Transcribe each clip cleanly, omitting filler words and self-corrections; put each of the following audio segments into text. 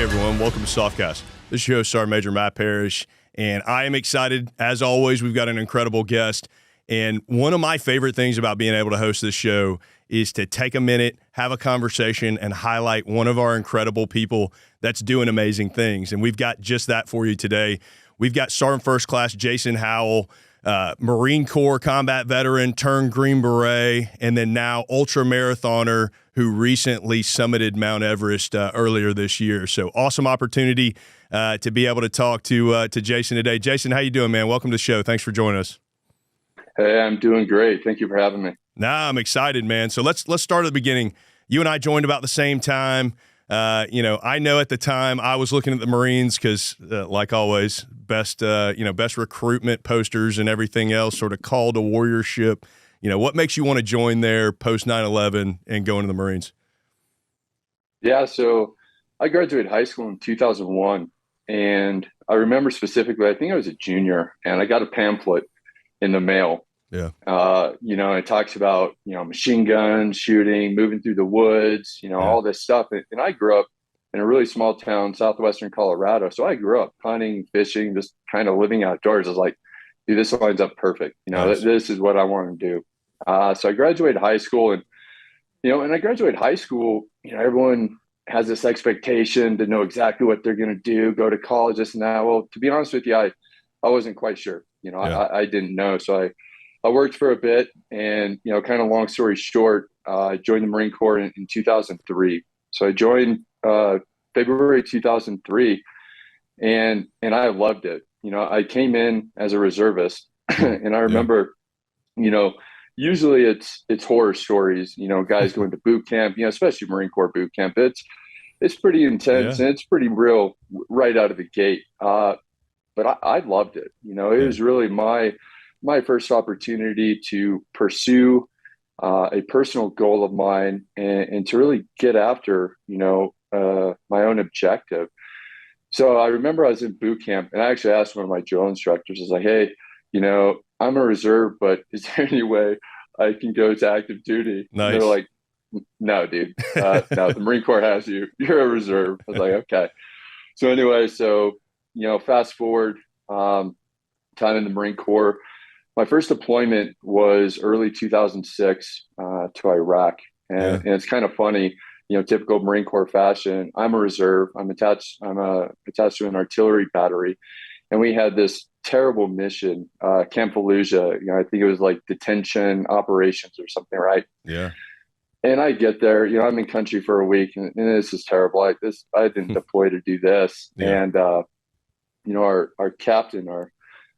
Hey everyone, welcome to SOFcast. This is your host, Sergeant Major Matt Parrish, and I am excited. As always, we've got an incredible guest, and one of my favorite things about being able to host this show is to take a minute, have a conversation, and highlight one of our incredible people that's doing amazing things, and we've got just that for you today. We've got Sergeant First Class Jason Howell, Marine Corps combat veteran turned Green Beret, and then now ultra marathoner who recently summited Mount Everest earlier this year. So awesome opportunity to be able to talk to Jason today. Jason, how you doing, man? Welcome to the show. Thanks for joining us. Hey, I'm doing great. Thank you for having me. I'm excited, man. So let's start at the beginning. You and I joined about the same time. I know at the time I was looking at the Marines because, like always, best recruitment posters and everything else, sort of call to warriorship. What makes you want to join there post 9/11 and go into the Marines? Yeah, so I graduated high school in 2001, and I remember specifically, I think I was a junior, and I got a pamphlet in the mail. Yeah. It talks about, machine guns, shooting, moving through the woods, all this stuff. And I grew up in a really small town, southwestern Colorado. So I grew up hunting, fishing, just kind of living outdoors. I was like, dude, this lines up perfect. Nice. This is what I want to do. So I graduated high school, and I graduated high school, everyone has this expectation to know exactly what they're going to do, go to college, this and that. Well, to be honest with you, I wasn't quite sure. I didn't know. So I worked for a bit, and, kind of long story short, I joined the Marine Corps in 2003. So I joined February 2003, and I loved it. I came in as a reservist, and I remember, usually it's horror stories, guys going to boot camp, especially Marine Corps boot camp. It's pretty intense, and it's pretty real right out of the gate. But I loved it. It was really my first opportunity to pursue a personal goal of mine and to really get after, my own objective. So I remember I was in boot camp, and I actually asked one of my drill instructors, I was like, hey, I'm a reserve, but is there any way I can go to active duty? Nice. And they're like, no, dude, no, the Marine Corps has you. You're a reserve. I was like, okay. So anyway, fast forward, time in the Marine Corps. My first deployment was early 2006 to Iraq. And it's kind of funny, typical Marine Corps fashion. I'm a reserve. I'm attached to an artillery battery. And we had this terrible mission, Camp Fallujah. I think it was like detention operations or something, right? Yeah. And I get there, I'm in country for a week, and this is terrible. I didn't deploy to do this. Yeah. And, our captain, our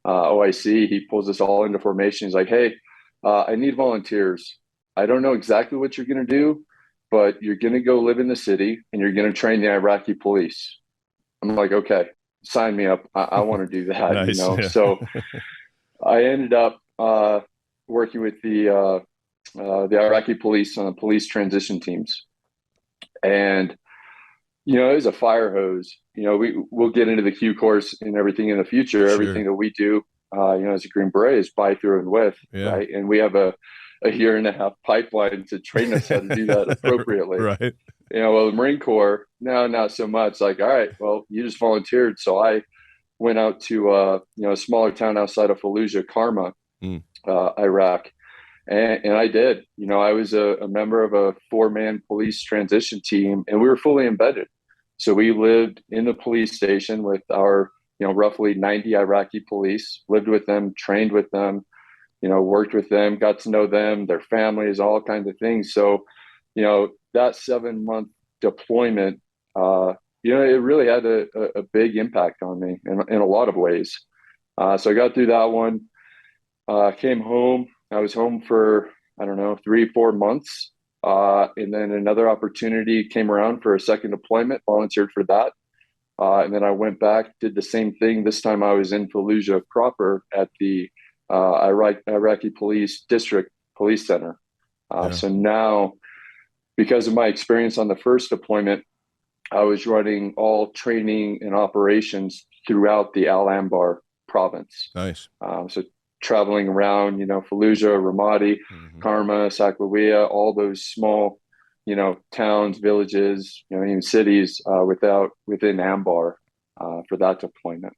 OIC, he pulls us all into formation. He's like, hey, I need volunteers. I don't know exactly what you're going to do, but you're going to go live in the city, and you're going to train the Iraqi police. I'm like, okay, sign me up. I want to do that. Nice. Yeah. So I ended up working with the Iraqi police on the police transition teams. And, it was a fire hose. We'll get into the Q course and everything in the future. Sure. Everything that we do, as a Green Beret is by, through, and with, right? And we have a year and a half pipeline to train us how to do that appropriately. Right. Well, the Marine Corps, no, not so much. Like, all right, well, you just volunteered. So I went out to, a smaller town outside of Fallujah, Karma, Iraq. And I did. I was a member of a 4-man police transition team, and we were fully embedded. So we lived in the police station with our, roughly 90 Iraqi police, lived with them, trained with them, worked with them, got to know them, their families, all kinds of things. So, that 7-month deployment, it really had a big impact on me in a lot of ways. So I got through that one, came home. I was home for, 3-4 months. And then another opportunity came around for a second deployment, volunteered for that. And then I went back, did the same thing. This time I was in Fallujah proper at the Iraqi Police District Police Center. So now, because of my experience on the first deployment, I was running all training and operations throughout the Al Anbar province. Nice. So traveling around, Fallujah, Ramadi, Karma, Saklawiya, all those small towns, villages, even cities within AMBAR for that deployment.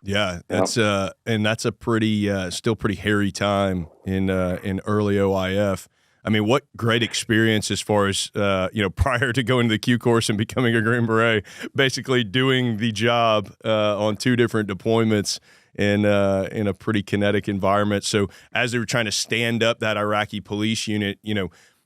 Yeah, that's and that's a pretty still pretty hairy time in early OIF. I mean, what great experience as far as prior to going to the Q course and becoming a Green Beret, basically doing the job on 2 different deployments in a pretty kinetic environment. So as they were trying to stand up that Iraqi police unit,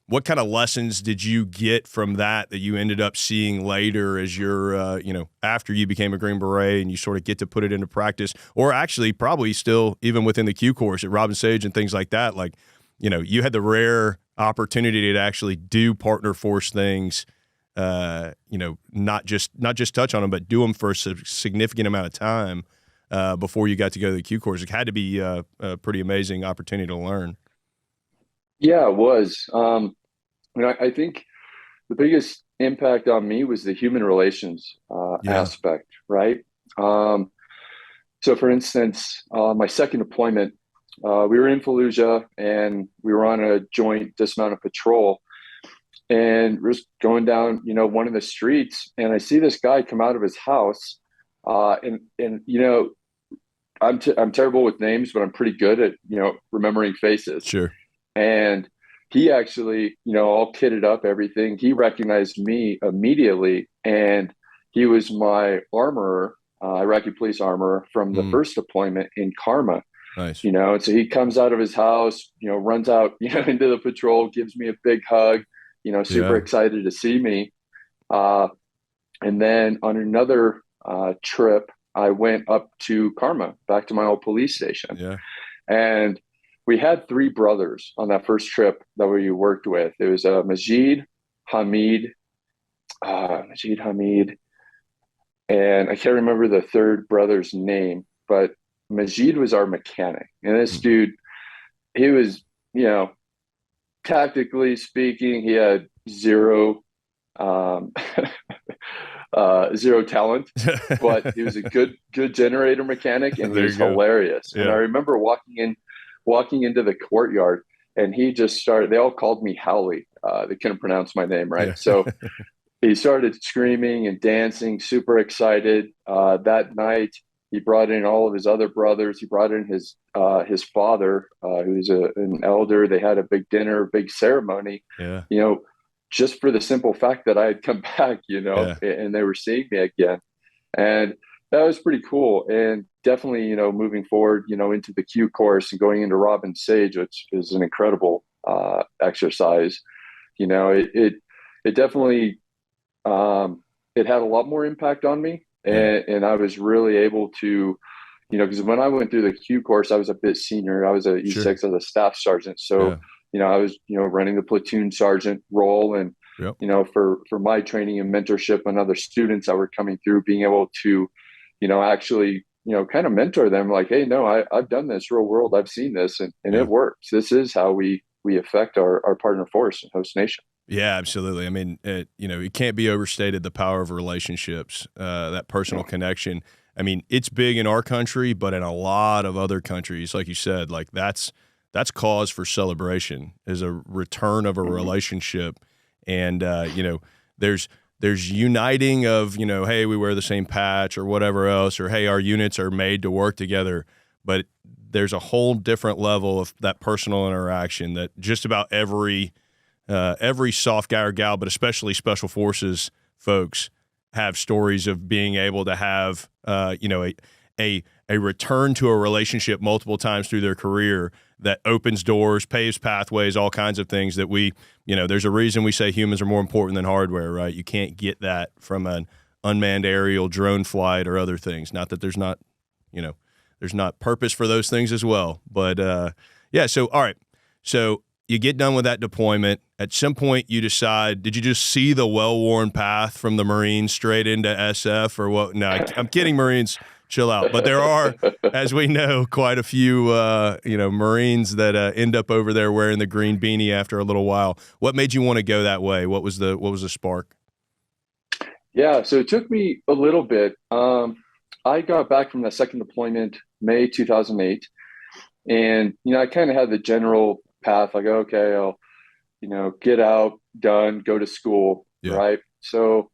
what kind of lessons did you get from that you ended up seeing later as you're, after you became a Green Beret and you sort of get to put it into practice, or actually probably still even within the Q course at Robin Sage and things like that? Like, you had the rare opportunity to actually do partner force things, not just touch on them, but do them for a significant amount of time before you got to go to the Q course. It had to be a pretty amazing opportunity to learn. Yeah, it was. I think the biggest impact on me was the human relations aspect, right? So, for instance, my second deployment, we were in Fallujah and we were on a joint dismounted patrol, and we're just going down, one of the streets, and I see this guy come out of his house, and I'm terrible with names, but I'm pretty good at remembering faces. Sure. And he actually, all kitted up, everything. He recognized me immediately, and he was my armorer, Iraqi police armorer from the first deployment in Karma. Nice. And so he comes out of his house, runs out, into the patrol, gives me a big hug, super excited to see me. And then on another trip, I went up to Karma, back to my old police station. Yeah. And we had 3 brothers on that first trip that we worked with. It was Majid, Hamid, and I can't remember the third brother's name, but Majid was our mechanic. And this dude, he was, tactically speaking, he had zero talent, but he was a good generator mechanic, and he was hilarious. Yeah. And I remember walking into the courtyard, and he just started, they all called me Howley. They couldn't pronounce my name, right? Yeah. So he started screaming and dancing, super excited. That night, he brought in all of his other brothers. He brought in his father, who's an elder. They had a big dinner, big ceremony, just for the simple fact that I had come back, and they were seeing me again. And that was pretty cool. And definitely, moving forward, into the Q course and going into Robin Sage, which is an incredible exercise, it definitely, it had a lot more impact on me. And I was really able to, because when I went through the Q course, I was a bit senior. I was a E6 as a staff sergeant. So, I was, running the platoon sergeant role, and, for my training and mentorship and other students that were coming through, being able to, actually, kind of mentor them like, hey, no, I've done this real world. I've seen this, and it works. This is how we affect our partner force and host nation. Yeah, absolutely. I mean, it can't be overstated, the power of relationships, that personal connection. I mean, it's big in our country, but in a lot of other countries, like you said, like that's cause for celebration, is a return of a relationship. And, there's uniting of, hey, we wear the same patch or whatever else, or, hey, our units are made to work together. But there's a whole different level of that personal interaction that just about every soft guy or gal, but especially special forces folks, have stories of being able to have, a return to a relationship multiple times through their career that opens doors, paves pathways, all kinds of things that there's a reason we say humans are more important than hardware, right? You can't get that from an unmanned aerial drone flight or other things. Not that there's not purpose for those things as well. But so, all right. So you get done with that deployment. At some point you decide, did you just see the well-worn path from the Marines straight into SF or what? No, I'm kidding, Marines. Chill out. But there are, as we know, quite a few, Marines that end up over there wearing the green beanie after a little while. What made you want to go that way? What was the spark? Yeah, so it took me a little bit. I got back from that second deployment, May 2008. And, I kind of had the general path, like, okay, I'll, get out, done, go to school, Yeah. right? So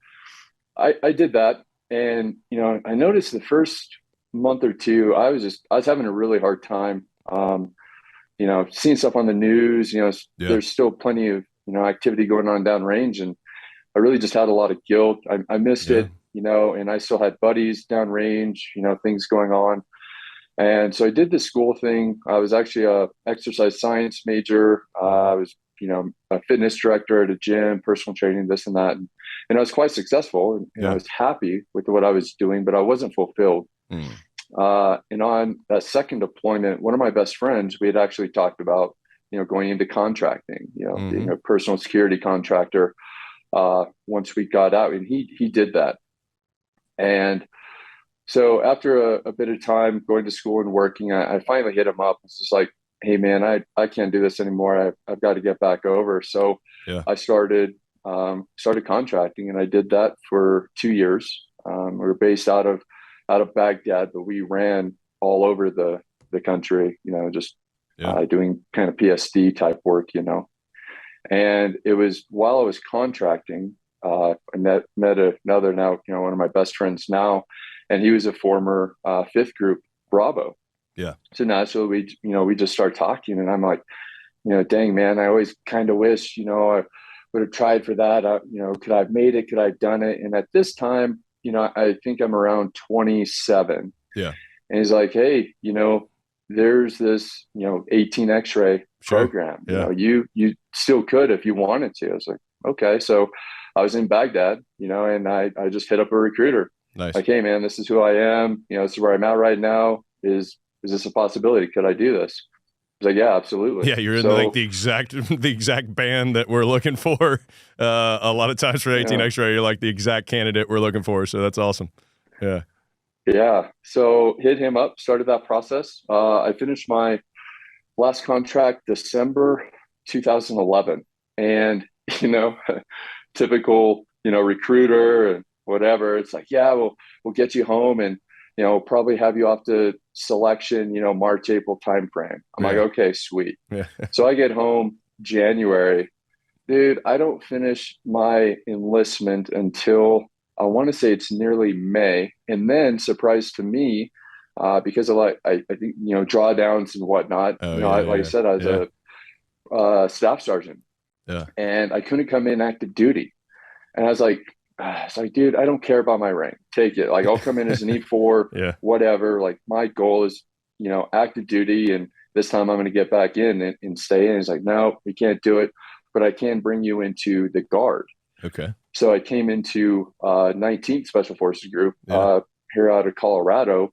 I did that. And, I noticed the first month or two, I was having a really hard time, seeing stuff on the news, Yeah. there's still plenty of, activity going on downrange. And I really just had a lot of guilt. I missed Yeah. it, and I still had buddies downrange, things going on. And so I did the school thing. I was actually a exercise science major. I was, a fitness director at a gym, personal training, this and that. And I was quite successful, and I was happy with what I was doing, but I wasn't fulfilled. Mm. And on that second deployment, one of my best friends, we had actually talked about, going into contracting, being a personal security contractor. Once we got out, and he did that. And so after a bit of time going to school and working, I finally hit him up. It's just like, hey man, I can't do this anymore. I've got to get back over. So I started contracting, and I did that for 2 years. We were based out of Baghdad, but we ran all over the country, just doing kind of PSD type work, And it was while I was contracting, I met another now, one of my best friends now, and he was a former fifth group Bravo. Yeah. So naturally, we just start talking, and I'm like, dang man, I always kind of wish, I would have tried for that. Could I have made it? Could I have done it? And at this time, I think I'm around 27. Yeah. And he's like, hey, there's this, 18 X-ray program. Yeah. You still could if you wanted to. I was like, okay. So I was in Baghdad, and I just hit up a recruiter. Nice. Like, hey man, this is who I am. This is where I'm at right now. Is this a possibility? Could I do this? I was like, yeah, absolutely. Yeah, you're in like the exact band that we're looking for. A lot of times for 18 X-ray, you're like the exact candidate we're looking for. So that's awesome. Yeah. Yeah. So hit him up, started that process. I finished my last contract December 2011, and typical recruiter and whatever. It's like, yeah, we'll get you home, and probably have you off to selection, March, April timeframe. I'm like, okay, sweet. Yeah. So I get home January. Dude, I don't finish my enlistment until I want to say it's nearly May. And then, surprise to me, because of I think, drawdowns and whatnot, I said, I was a staff sergeant. Yeah. And I couldn't come in active duty. And I was like, dude, I don't care about my rank. Take it. Like, I'll come in as an E4, whatever. Like, my goal is, active duty. And this time I'm going to get back in and stay in. He's like, no, we can't do it, but I can bring you into the Guard. Okay. So I came into 19th Special Forces Group here out of Colorado.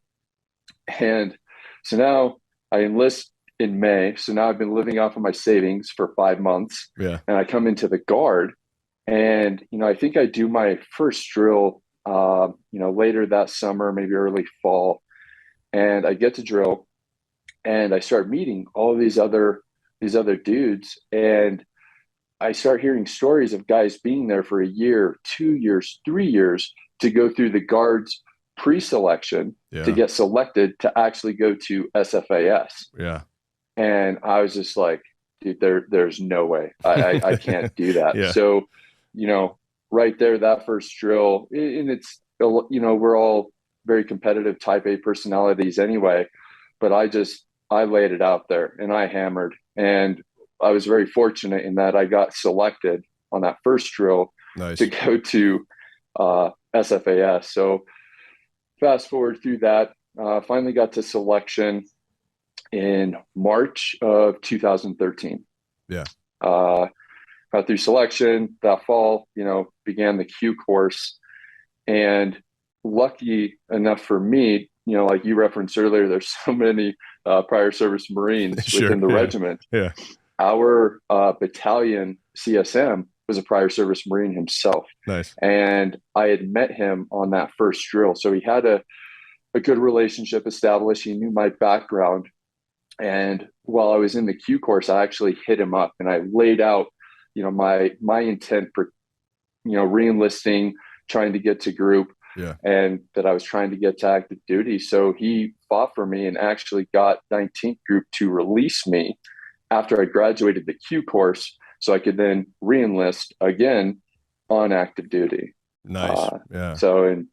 And so now I enlist in May. So now I've been living off of my savings for 5 months. Yeah. And I come into the Guard. And, I think I do my first drill, later that summer, maybe early fall. And I get to drill, and I start meeting all of these other dudes. And I start hearing stories of guys being there for a year, 2 years, 3 years to go through the Guards pre-selection to get selected to actually go to SFAS. Yeah. And I was just like, dude, there's no way I can't do that. Yeah. So, right there, that first drill, and it's, we're all very competitive type A personalities anyway, but I laid it out there and I hammered, and I was very fortunate in that I got selected on that first drill to go to SFAS. So fast forward through that, finally got to selection in March of 2013. Yeah. Got through selection that fall, began the Q course. And lucky enough for me, like you referenced earlier, there's so many prior service Marines within the regiment. Yeah. Our battalion CSM was a prior service Marine himself. Nice. And I had met him on that first drill. So he had a good relationship established. He knew my background. And while I was in the Q course, I actually hit him up and I laid out, my intent for, re-enlisting, trying to get to group, and that I was trying to get to active duty. So he fought for me and actually got 19th Group to release me after I graduated the Q course so I could then re-enlist again on active duty. Nice. Yeah. So in,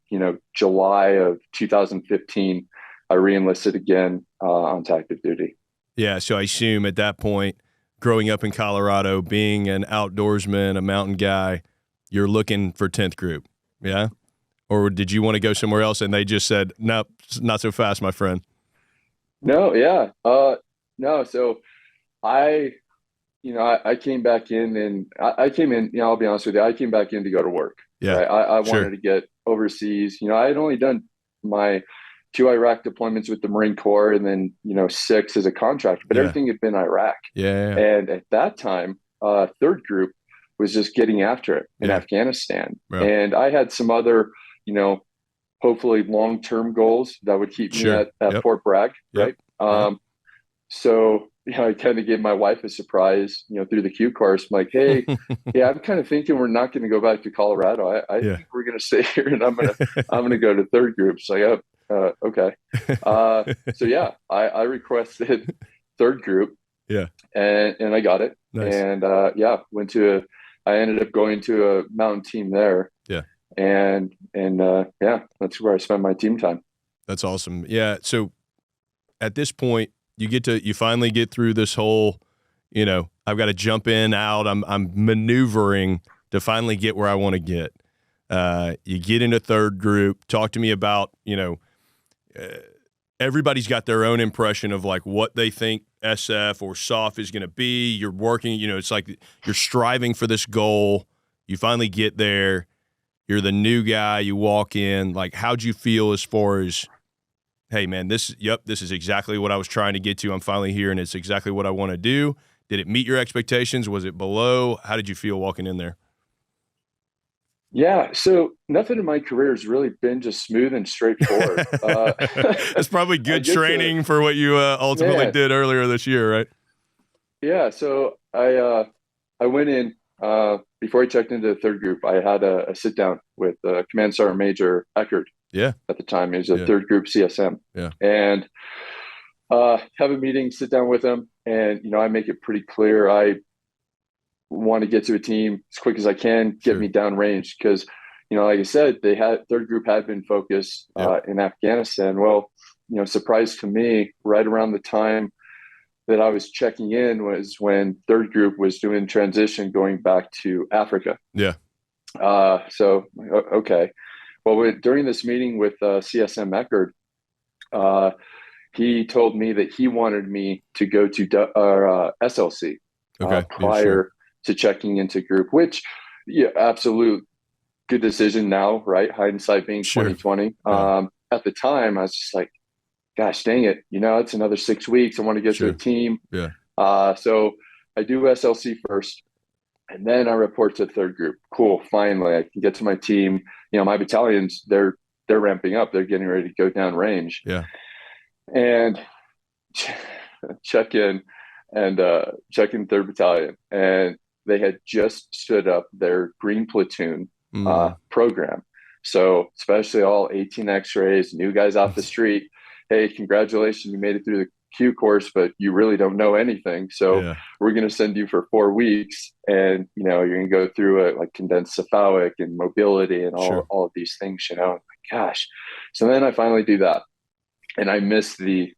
July of 2015, I re-enlisted again on active duty. Yeah. So I assume at that point, growing up in Colorado, being an outdoorsman, a mountain guy, you're looking for 10th group. Yeah. Or did you want to go somewhere else and they just said, nope, not so fast, my friend? No. Yeah. No. So I came back in, and I came in, I'll be honest with you, I came back in to go to work. Yeah. Right. I Sure. wanted to get overseas. I had only done my 2 Iraq deployments with the Marine Corps, and then, 6 as a contractor, but everything had been Iraq. Yeah. And at that time, third group was just getting after it in Afghanistan. Yeah. And I had some other, hopefully long-term goals that would keep me at Fort Bragg. Right. So, I kind of gave my wife a surprise, through the Q course. I'm like, hey, I'm kind of thinking we're not going to go back to Colorado. I think we're going to stay here, and I'm going to go to third group. So okay. So I requested third group. Yeah. And I got it. Nice. And I ended up going to a mountain team there. Yeah. And that's where I spent my team time. That's awesome. Yeah. So at this point, you finally get through this whole, I've got to jump in, out. I'm maneuvering to finally get where I want to get. You get into third group. Talk to me about, everybody's got their own impression of like what they think SF or SOF is going to be. You're working, it's like you're striving for this goal. You finally get there. You're the new guy. You walk in. Like, how'd you feel as far as, hey, man, this is exactly what I was trying to get to. I'm finally here, and it's exactly what I want to do. Did it meet your expectations? Was it below? How did you feel walking in there? Yeah, so nothing in my career has really been just smooth and straightforward. That's probably good training for what you ultimately did earlier this year, right? Yeah, so I went in, before I checked into the third group, I had a sit down with Command Sergeant Major Eckert. Yeah. At the time, he was a third group CSM. Yeah. And have a meeting, sit down with him, and I make it pretty clear I want to get to a team as quick as I can, get me down range, because like I said, third group had been focused in Afghanistan. Well, surprise to me, right around the time that I was checking in was when third group was doing transition going back to Africa. Yeah. So okay. Well, during this meeting with CSM Eckert, he told me that he wanted me to go to SLC prior to checking into group, which, absolute good decision now, right? Hindsight being 2020. At the time, I was just like, gosh, dang it. It's another 6 weeks. I want to get to a team. Yeah. So I do SLC first, and then I report to third group. Cool. Finally, I can get to my team. My battalions, they're ramping up. They're getting ready to go down range. Yeah. And check in third battalion. And they had just stood up their green platoon program. So especially all 18 X-rays, new guys off the street. Hey, congratulations, you made it through the Q course, but you really don't know anything. So we're going to send you for 4 weeks, and you're going to go through it like condensed cephalic and mobility and all of these things. My gosh. So then I finally do that, and I miss the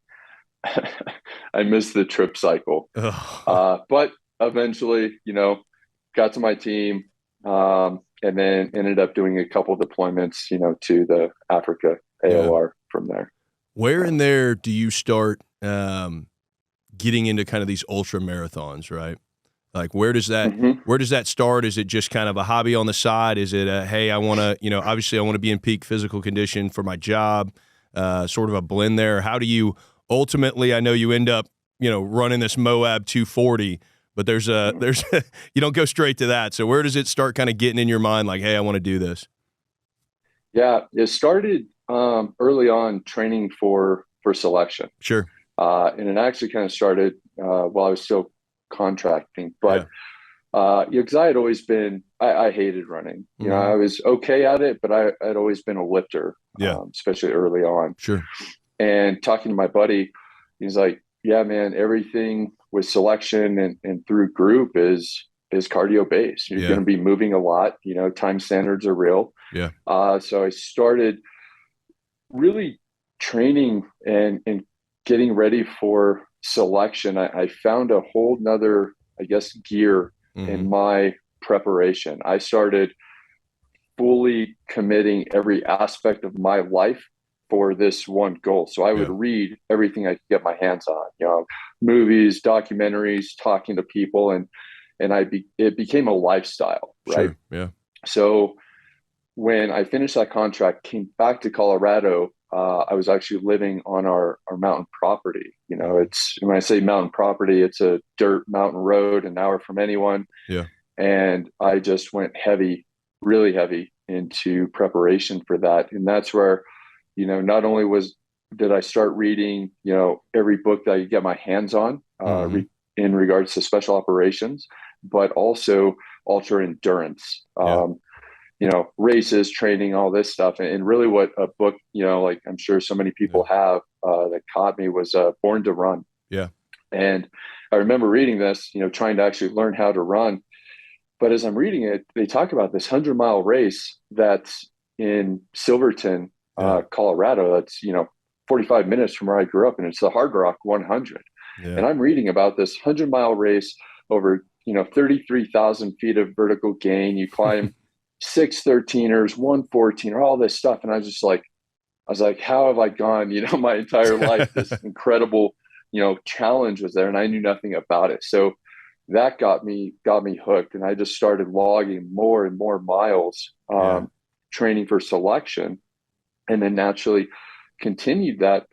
trip cycle. But eventually, got to my team, and then ended up doing a couple deployments, to the Africa AOR from there. Where in there do you start getting into kind of these ultra marathons, right? Like, where does that start? Is it just kind of a hobby on the side? Is it hey, I want to, obviously I want to be in peak physical condition for my job, sort of a blend there? How do you ultimately, I know you end up, running this Moab 240, but there's you don't go straight to that. So where does it start kind of getting in your mind? Like, hey, I want to do this. Yeah, it started early on training for selection. Sure. And it actually kind of started while I was still contracting, but because I had always been, I hated running. I was okay at it, but I'd always been a lifter, especially early on. Sure. And talking to my buddy, he's like, yeah, man, everything with selection and through group is is cardio based. You're going to be moving a lot, time standards are real. Yeah. So I started really training and getting ready for selection. I found a whole nother, I guess, gear in my preparation. I started fully committing every aspect of my life for this one goal. So I would read everything I could get my hands on, movies, documentaries, talking to people, and it became a lifestyle, right? Sure. Yeah. So when I finished that contract, came back to Colorado, I was actually living on our mountain property. It's, when I say mountain property, it's a dirt mountain road, an hour from anyone. Yeah. And I just went heavy, really heavy into preparation for that. And that's where, not only did I start reading, every book that I could get my hands on in regards to special operations, but also ultra endurance, races, training, all this stuff. And really what a book, like I'm sure so many people have that caught me was Born to Run. Yeah. And I remember reading this, trying to actually learn how to run. But as I'm reading it, they talk about this 100-mile race that's in Silverton, Colorado. That's, 45 minutes from where I grew up, and it's the Hard Rock 100. Yeah. And I'm reading about this 100-mile race over, 33,000 feet of vertical gain. You climb 613ers, 114er, all this stuff. And I was like, how have I gone, my entire life? This incredible, challenge was there, and I knew nothing about it. So that got me hooked. And I just started logging more and more miles, training for selection, and then naturally continued that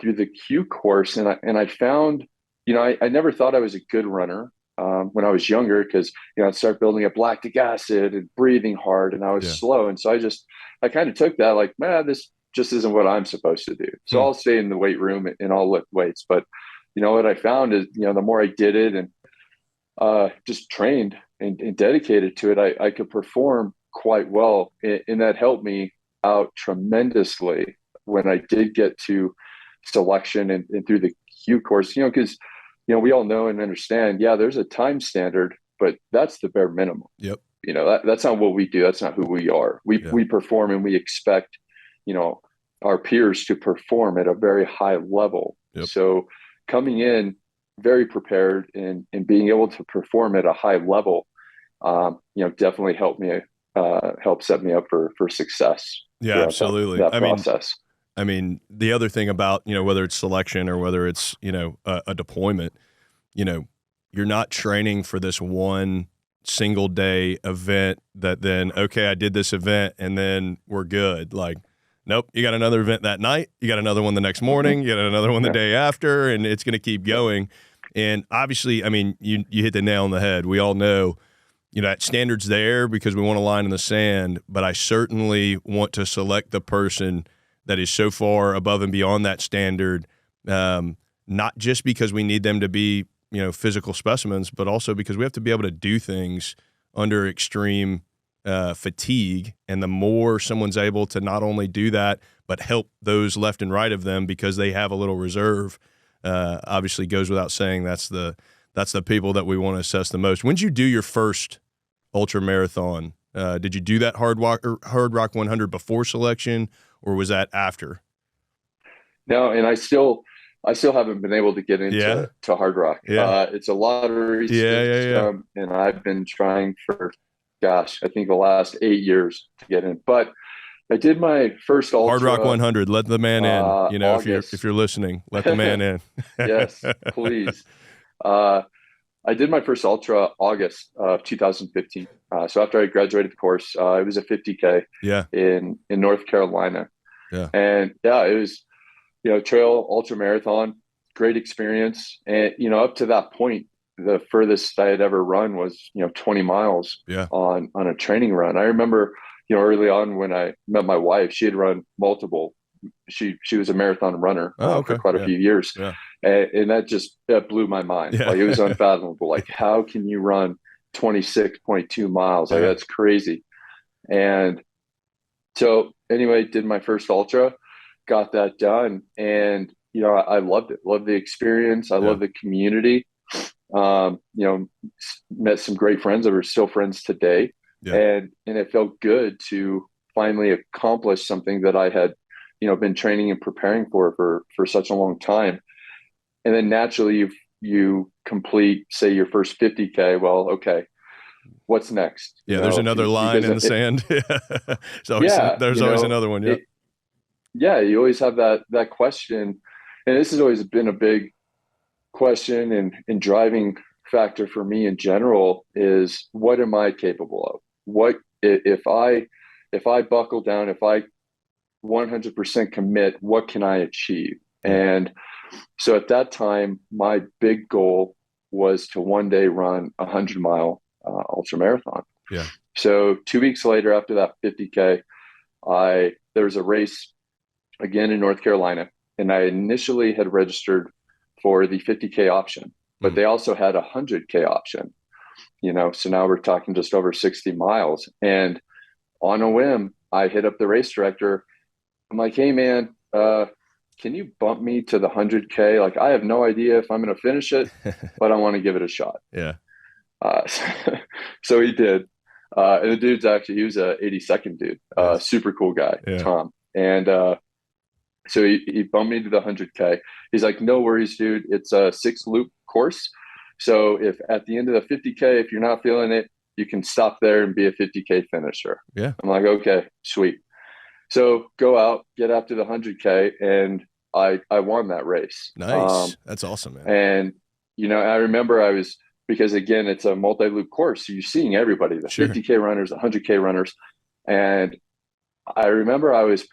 through the Q course. And I found, I never thought I was a good runner when I was younger, because, I'd start building up lactic acid and breathing hard, and I was slow. And so I kind of took that like, man, this just isn't what I'm supposed to do. So I'll stay in the weight room and I'll lift weights. But, what I found is, the more I did it and just trained and dedicated to it, I could perform quite well. And that helped me out tremendously when I did get to selection and through the Q course, because, we all know and understand, there's a time standard, but that's the bare minimum. Yep. That's not what we do. That's not who we are. We perform, and we expect, our peers to perform at a very high level. Yep. So coming in very prepared and being able to perform at a high level, definitely helped set me up for success. Yeah, absolutely. That process. I mean, the other thing about, whether it's selection or whether it's, a deployment, you're not training for this one single day event that then, okay, I did this event and then we're good. Like, nope, you got another event that night. You got another one the next morning. You got another one the day after, and it's going to keep going. And obviously, I mean, you hit the nail on the head. We all know, that standard's there because we want a line in the sand, but I certainly want to select the person that is so far above and beyond that standard, not just because we need them to be, physical specimens, but also because we have to be able to do things under extreme fatigue. And the more someone's able to not only do that, but help those left and right of them because they have a little reserve, obviously goes without saying that's the people that we want to assess the most. When did you do your first ultra marathon? Did you do that Hard Rock 100 before selection, or was that after? No, and I still haven't been able to get into Hard Rock. It's a lottery system, and I've been trying for, I think the last 8 years to get in. But I did my first ultra. Hard Rock 100. Let the man in. August. if you're listening, let the man in. Yes, please. I did my first ultra August of 2015. So after I graduated the course, it was a 50K in North Carolina. Yeah. And it was, trail ultra marathon, great experience. And, up to that point, the furthest I had ever run was, 20 miles on a training run. I remember, early on when I met my wife, she had run multiple. She was a marathon runner for quite a few years. Yeah. And that blew my mind. Yeah. Like, it was unfathomable. Like, how can you run 26.2 miles? Like, that's crazy. And so anyway, did my first ultra, got that done. And, I loved it. Loved the experience. I love the community. met some great friends that are still friends today. Yeah. And it felt good to finally accomplish something that I had, been training and preparing for such a long time. And then naturally you complete, say, your first 50K. Well, okay, what's next? Yeah. There's another line in the sand. There's always another one. Yeah. You always have that question. And this has always been a big question and driving factor for me in general is, what am I capable of? What if I buckle down, if I 100% commit, what can I achieve? And so at that time, my big goal was to one day run a 100-mile ultra marathon. Yeah. So 2 weeks later, after that 50K, there was a race again in North Carolina, and I initially had registered for the 50K option, but they also had a 100K option. So now we're talking just over 60 miles. And on a whim, I hit up the race director. I'm like, hey man, can you bump me to the 100K? Like, I have no idea if I'm going to finish it, but I want to give it a shot. Yeah. So he did. And the dude's he was a 82nd dude, super cool guy, yeah. Tom. And so he bumped me to the 100K. He's like, no worries, dude. It's a 6-loop course. So if at the end of the 50K, if you're not feeling it, you can stop there and be a 50K finisher. Yeah. I'm like, okay, sweet. So go out, get up to the 100K, and I won that race. Nice. That's awesome, man. And, I remember because again, it's a multi-loop course. So you're seeing everybody, the 50K runners, the 100K runners. And I remember I was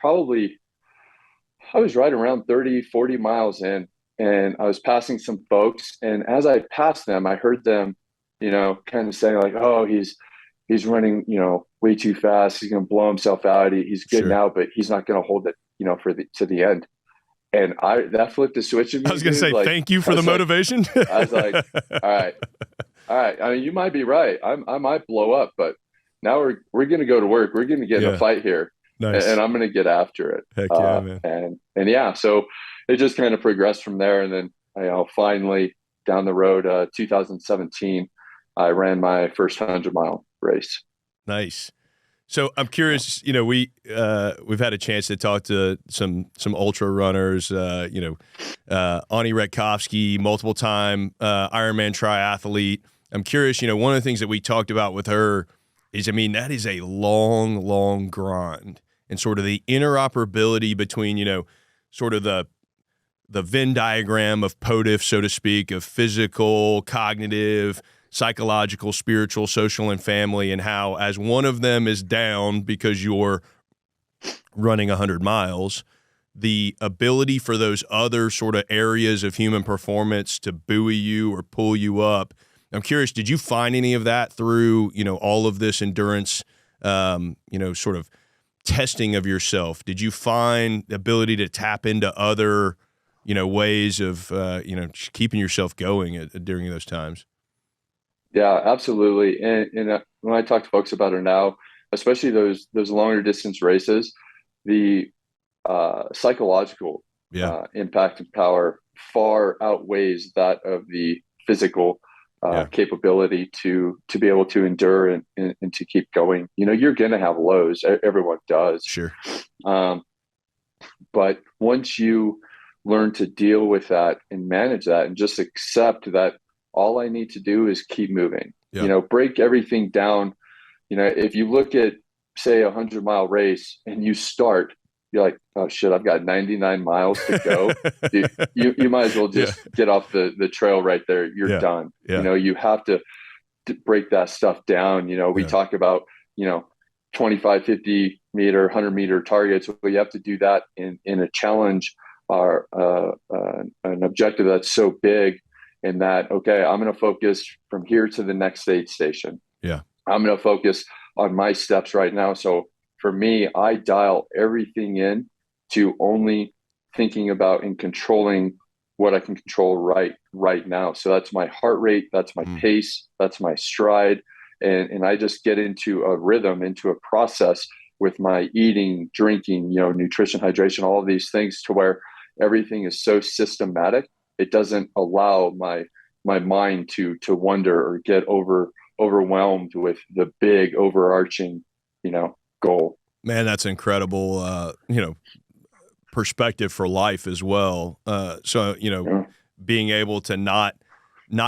right around 30, 40 miles in, and I was passing some folks. And as I passed them, I heard them, kind of saying like, oh, he's running, way too fast. He's going to blow himself out. He's good now, but he's not going to hold it, to the end. And that flipped the switch in me. I was going to say, thank you for the motivation. I was like, all right. I mean, you might be right. I might blow up, but now we're going to go to work. We're going to get in a fight here. Nice. And I'm going to get after it. Heck yeah, man. And yeah, so it just kind of progressed from there. And then, finally down the road, 2017, I ran my first 100-mile race. Nice. So I'm curious, we've had a chance to talk to some ultra runners, Ani Retkovsky, multiple time Ironman triathlete. I'm curious, one of the things that we talked about with her is, that is a long, long grind, and sort of the interoperability between, sort of the Venn diagram of POTFF, so to speak, of physical, cognitive, psychological, spiritual, social, and family, and how as one of them is down because you're running 100 miles, the ability for those other sort of areas of human performance to buoy you or pull you up. I'm curious, did you find any of that through, all of this endurance, sort of testing of yourself? Did you find the ability to tap into other, ways of, keeping yourself going during those times? Yeah, absolutely. And when I talk to folks about it now, especially those longer distance races, the psychological impact and power far outweighs that of the physical capability to be able to endure and to keep going. You're going to have lows. Everyone does. Sure. But once you learn to deal with that and manage that and just accept that all I need to do is keep moving, break everything down. If you look at, say, a 100-mile race and you start, you're like, oh shit, I've got 99 miles to go. you might as well just get off the trail right there. You're done. Yeah. You have to break that stuff down. We talk about, 25, 50 meter, 100 meter targets. Well, you have to do that in a challenge or an objective that's so big. And that, okay, I'm going to focus from here to the next aid station. Yeah. I'm going to focus on my steps right now. So for me, I dial everything in to only thinking about and controlling what I can control right now. So that's my heart rate, that's my pace, that's my stride. And I just get into a rhythm, into a process with my eating, drinking, nutrition, hydration, all of these things, to where everything is so systematic. It doesn't allow my my mind to wonder or get overwhelmed with the big overarching, goal. Man, that's incredible. Perspective for life as well. Being able to not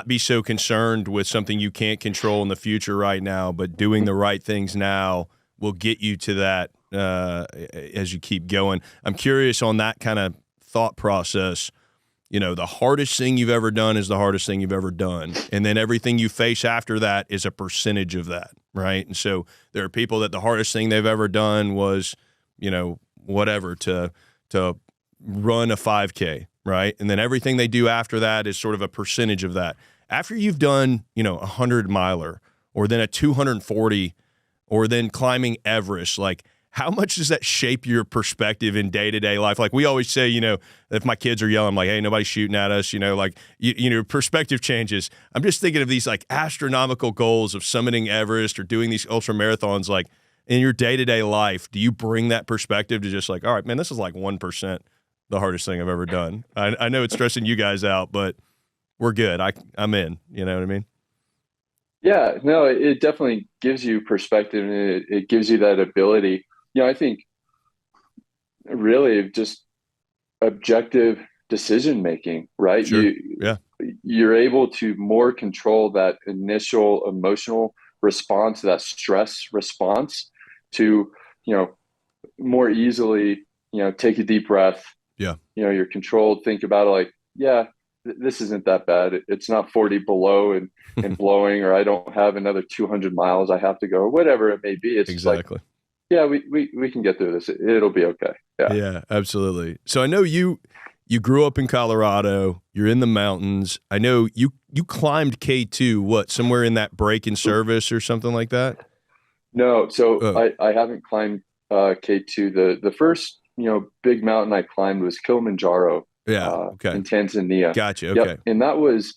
be so concerned with something you can't control in the future right now, but doing the right things now will get you to that as you keep going. I'm curious on that kind of thought process. The hardest thing you've ever done is the hardest thing you've ever done. And then everything you face after that is a percentage of that, right? And so there are people that the hardest thing they've ever done was, whatever, to run a 5K, right? And then everything they do after that is sort of a percentage of that. After you've done, a 100-miler or then a 240 or then climbing Everest, like, how much does that shape your perspective in day-to-day life? Like we always say, if my kids are yelling, I'm like, hey, nobody's shooting at us, perspective changes. I'm just thinking of these like astronomical goals of summiting Everest or doing these ultra marathons. Like in your day-to-day life, do you bring that perspective to just like, all right, man, this is like 1% the hardest thing I've ever done. I know it's stressing you guys out, but we're good. I'm in, you know what I mean? Yeah, no, it definitely gives you perspective, and it gives you that ability. I think really just objective decision making, right? Sure. You're able to more control that initial emotional response, that stress response, to more easily take a deep breath. Yeah. You're controlled. Think about it like, this isn't that bad. It's not 40 below and blowing, or I don't have another 200 miles I have to go, or whatever it may be. It's exactly. Like, we can get through this. It'll be okay. Yeah, absolutely. So I know you grew up in Colorado. You're in the mountains. I know you climbed K2, somewhere in that break in service or something like that? No, so I haven't climbed K2. The first big mountain I climbed was Kilimanjaro. Okay. In Tanzania. Gotcha. Okay. Yep. And that was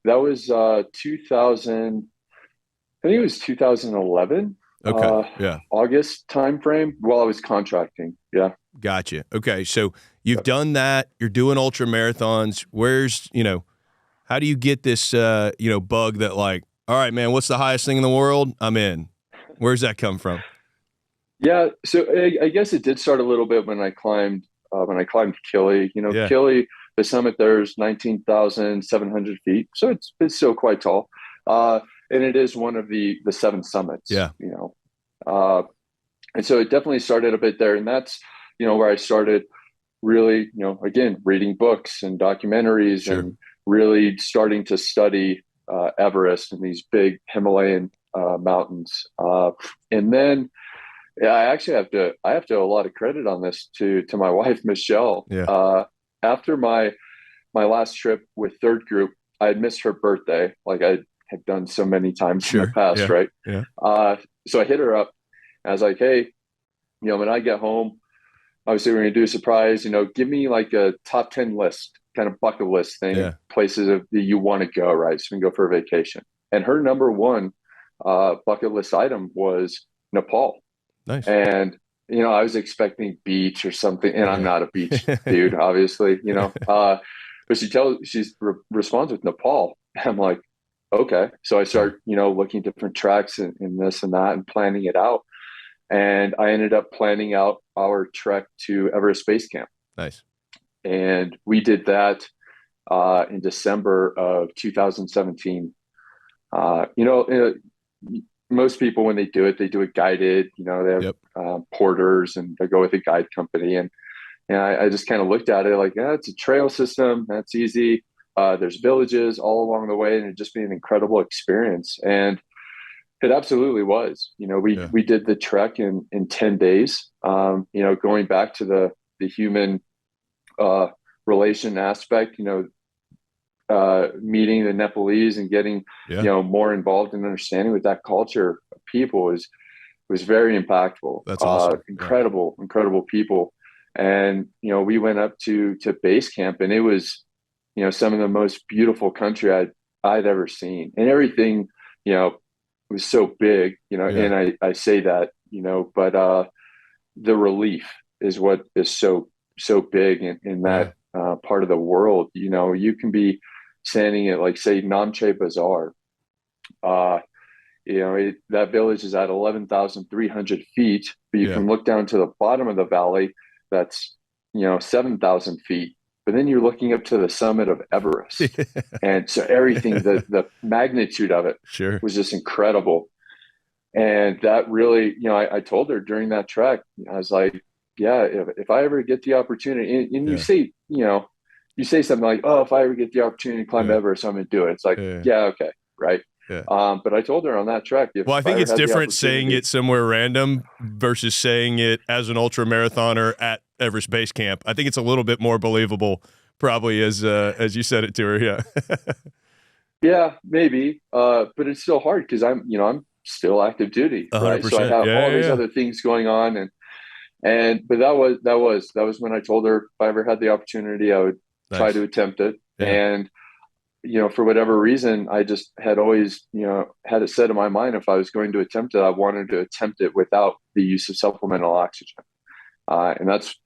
2000. I think it was 2011. Okay. August timeframe while I was contracting. Yeah. Gotcha. Okay. So you've done that. You're doing ultra marathons. Where's, how do you get this, bug that like, all right, man, what's the highest thing in the world? I'm in. Where's that come from? Yeah. So I guess it did start a little bit when I climbed Kili. Kili, the summit there is 19,700 feet. So it's still quite tall. And it is one of the 7 summits. Yeah. And so it definitely started a bit there. And that's, where I started really, again, reading books and documentaries. Sure. And really starting to study Everest and these big Himalayan mountains. And then I actually have to owe a lot of credit on this to my wife, Michelle. Yeah. After my last trip with third group, I had missed her birthday, like I had done so many times in the past, right? Yeah. So I hit her up. I was like, hey, when I get home, obviously we're going to do a surprise, give me like a top 10 list, kind of bucket list thing, places that you want to go, right? So we can go for a vacation. And her number one bucket list item was Nepal. Nice. And, I was expecting beach or something, and I'm not a beach dude, obviously, but she responds with Nepal. I'm like, okay. So I start, looking at different tracks and this and that and planning it out. And I ended up planning out our trek to Everest Base Camp. Nice. And we did that in December of 2017. Most people, when they do it guided. They have porters, and they go with a guide company. And I just kind of looked at it like, it's a trail system. That's easy. There's villages all along the way, and it'd just be an incredible experience. And it absolutely was. We did the trek in 10 days. Going back to the human relation aspect, meeting the Nepalese and getting more involved in understanding with that culture of people was very impactful. That's awesome. Incredible people. And we went up to base camp, and it was some of the most beautiful country I'd ever seen, and everything was so big, and I say that, but the relief is what is so big in that part of the world. You can be standing at like, say, Namche Bazaar. That village is at 11,300 feet, but you can look down to the bottom of the valley. That's, 7,000 feet. But then you're looking up to the summit of Everest. And so everything, the magnitude of it was just incredible. And that really, I told her during that trek, I was like, yeah, if I ever get the opportunity, and you say, you say something like, oh, if I ever get the opportunity to climb Everest, I'm going to do it. It's like, okay, right. Yeah. But I told her on that trek. Well, I think it's different saying it somewhere random versus saying it as an ultra marathoner at Everest Base Camp. I think it's a little bit more believable, probably as you said it to her. Yeah. Yeah, maybe. But it's still hard because I'm still active duty, right? 100%. So I have all these other things going on, but that was when I told her if I ever had the opportunity, I would try to attempt it. Yeah. And for whatever reason, I just had always, had it set in my mind, if I was going to attempt it, I wanted to attempt it without the use of supplemental oxygen. And that's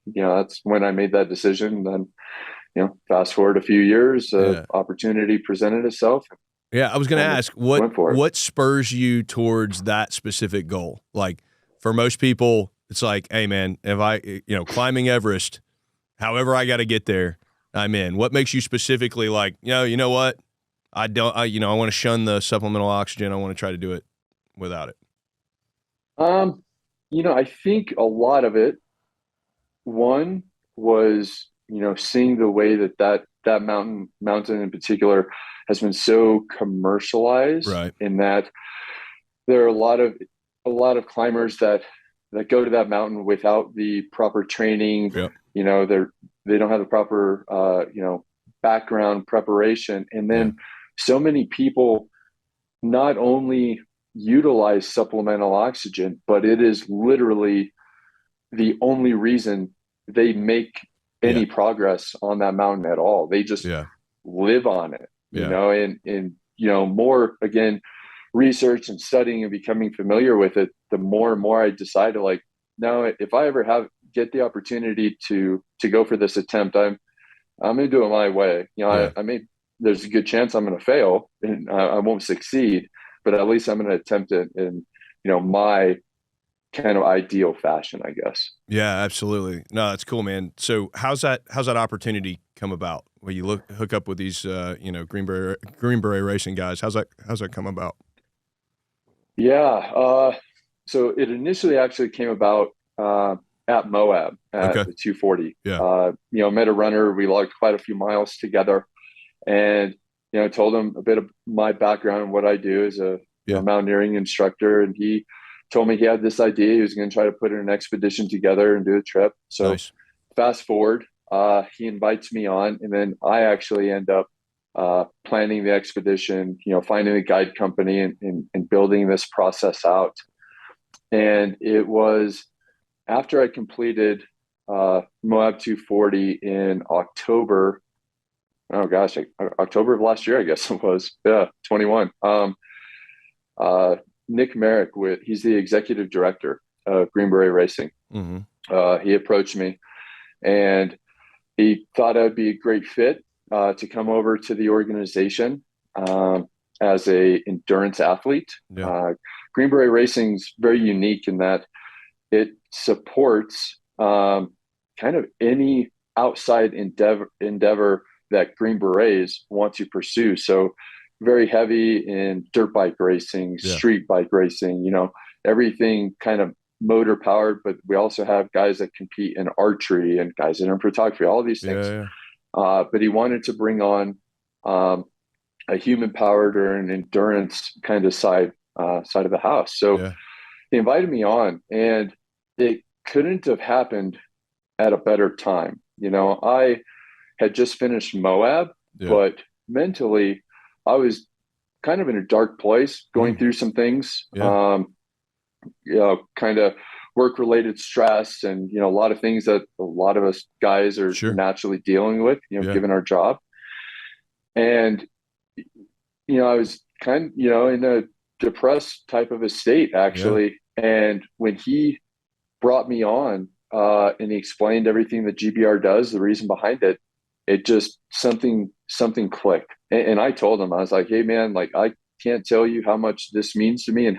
when I made that decision. Then, fast forward a few years, opportunity presented itself. Yeah. I was going to ask what spurs you towards that specific goal? Like for most people, it's like, hey man, if I, climbing Everest, however I got to get there, I'm in. What makes you specifically like, you know what? I want to shun the supplemental oxygen. I want to try to do it without it. I think a lot of it, one was, seeing the way that mountain in particular has been so commercialized, right. In that there are a lot of climbers that go to that mountain without the proper training. Yep. They don't have the proper, background preparation. And then so many people not only utilize supplemental oxygen, but it is literally the only reason they make any progress on that mountain at all. They just live on it, and more, again, research and studying and becoming familiar with it, the more and more I decided, like, no, if I ever get the opportunity to go for this attempt, I'm going to do it my way. There's a good chance I'm going to fail and I won't succeed, but at least I'm going to attempt it in, my kind of ideal fashion, I guess. Yeah, absolutely. No, that's cool, man. So how's that opportunity come about? Where you hook up with these, Green Beret Racing guys? How's that come about? Yeah. So it initially actually came about at Moab at the 240. Yeah. Met a runner. We logged quite a few miles together, and told him a bit of my background and what I do as a mountaineering instructor. And he told me he had this idea. He was going to try to put an expedition together and do a trip. So fast forward, he invites me on, and then I actually end up planning the expedition, finding a guide company and building this process out. And it was after I completed Moab 240 in October. Oh gosh, October of last year, I guess it was. Yeah, 21. Nick Merrick, he's the executive director of Green Beret Racing. Mm-hmm. He approached me, and he thought I'd be a great fit to come over to the organization as a endurance athlete. Yeah. Green Beret Racing is very unique in that it supports kind of any outside endeavor that Green Berets want to pursue. So very heavy in dirt bike racing, street bike racing, everything kind of motor powered, but we also have guys that compete in archery and guys that are in photography, all of these things. Yeah. But he wanted to bring on a human powered or an endurance kind of side of the house. So he invited me on, and it couldn't have happened at a better time. I had just finished Moab, but mentally I was kind of in a dark place, going through some things, kind of work-related stress and, a lot of things that a lot of us guys are naturally dealing with, given our job. And, I was kind of, in a depressed type of a state, actually. Yeah. And when he brought me on and he explained everything that GBR does, the reason behind it, it just something clicked. And I told him, I was like, hey man, like I can't tell you how much this means to me and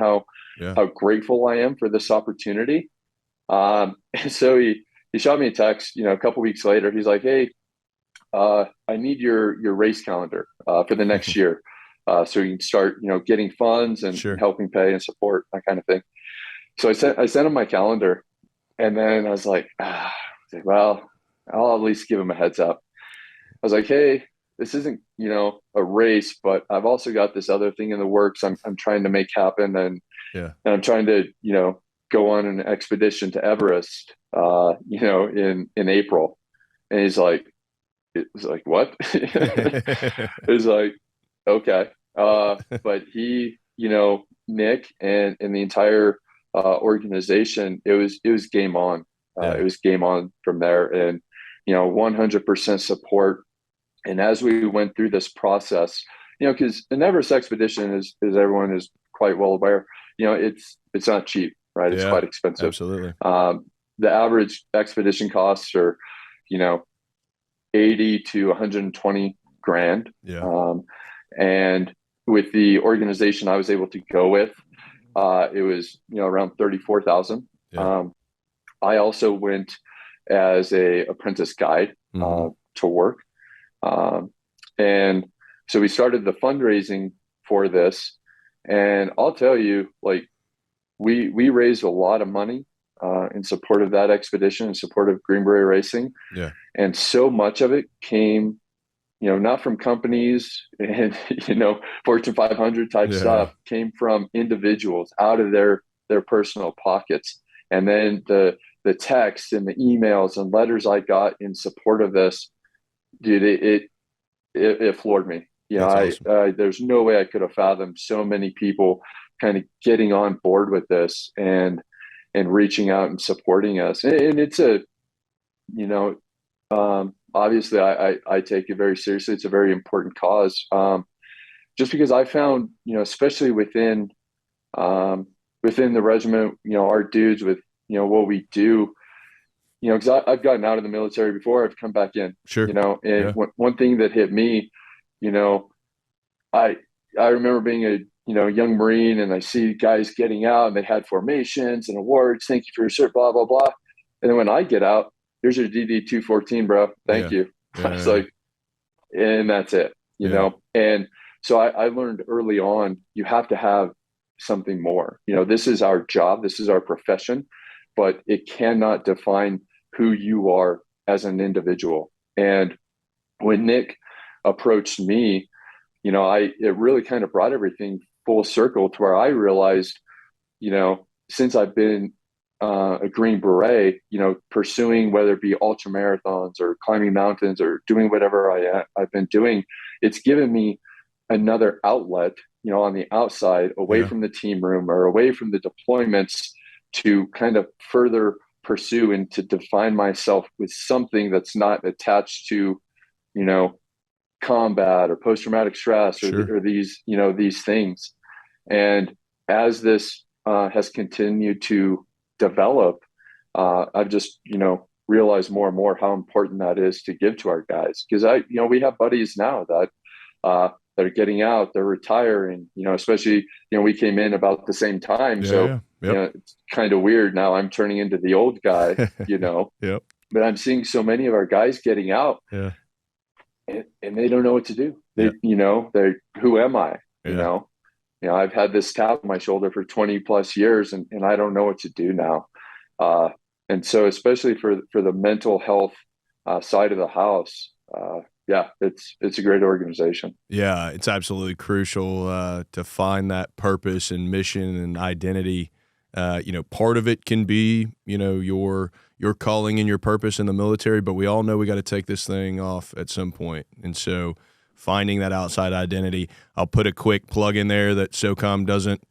Yeah. how grateful I am for this opportunity. And so he shot me a text, a couple weeks later. He's like, hey, I need your race calendar for the next year, so you can start, getting funds and Sure. helping pay and support, that kind of thing. So I sent him my calendar, and then I was like, well, I'll at least give him a heads up. I was like, hey, this isn't, a race, but I've also got this other thing in the works. I'm trying to make happen, and Yeah. and I'm trying to, go on an expedition to Everest, in April. And he's like, it was like, what? It was like, okay. But he, Nick and the entire organization, it was game on. Yeah. It was game on from there, and 100% support. And as we went through this process, because an Everest expedition is everyone is quite well aware, it's not cheap, right? It's Yeah. quite expensive. Absolutely. The average expedition costs are, 80 to 120 grand. Yeah. And with the organization I was able to go with, it was, around 34,000. Yeah. I also went as a apprentice guide to work. And so we started the fundraising for this, and I'll tell you, like, we raised a lot of money in support of that expedition, in support of Green Beret Racing. Yeah. And so much of it came, not from companies and, Fortune 500 type stuff, came from individuals out of their personal pockets. And then the texts and the emails and letters I got in support of this, dude, it floored me. Awesome. There's no way I could have fathomed so many people kind of getting on board with this and reaching out and supporting us. And it's a, obviously I take it very seriously. It's a very important cause. Just because I found, especially within the regiment, our dudes with, what we do, because I've gotten out of the military before, I've come back in, Sure. And one thing that hit me, I remember being a, young Marine, and I see guys getting out and they had formations and awards. Thank you for your cert, blah, blah, blah. And then when I get out, here's your DD 214, bro. Thank you. I was like, and that's it, you know? And so I learned early on, you have to have something more. This is our job. This is our profession, but it cannot define who you are as an individual. And when Nick approached me, it really kind of brought everything full circle to where I realized, since I've been a Green Beret, pursuing whether it be ultra marathons or climbing mountains or doing whatever I've been doing, it's given me another outlet, on the outside, away from the team room or away from the deployments, to kind of further pursue and to define myself with something that's not attached to, combat or post-traumatic stress or these things. And as this has continued to develop, I've just, realized more and more how important that is to give to our guys. Because we have buddies now that are getting out, they're retiring, especially, we came in about the same time. It's kind of weird. Now I'm turning into the old guy, but I'm seeing so many of our guys getting out and they don't know what to do. They're, who am I? I've had this tap on my shoulder for 20 plus years and I don't know what to do now. And so especially for the mental health side of the house, it's a great organization. Yeah, it's absolutely crucial to find that purpose and mission and identity. Part of it can be, your calling and your purpose in the military, but we all know we got to take this thing off at some point. And so finding that outside identity, I'll put a quick plug in there that SOCOM doesn't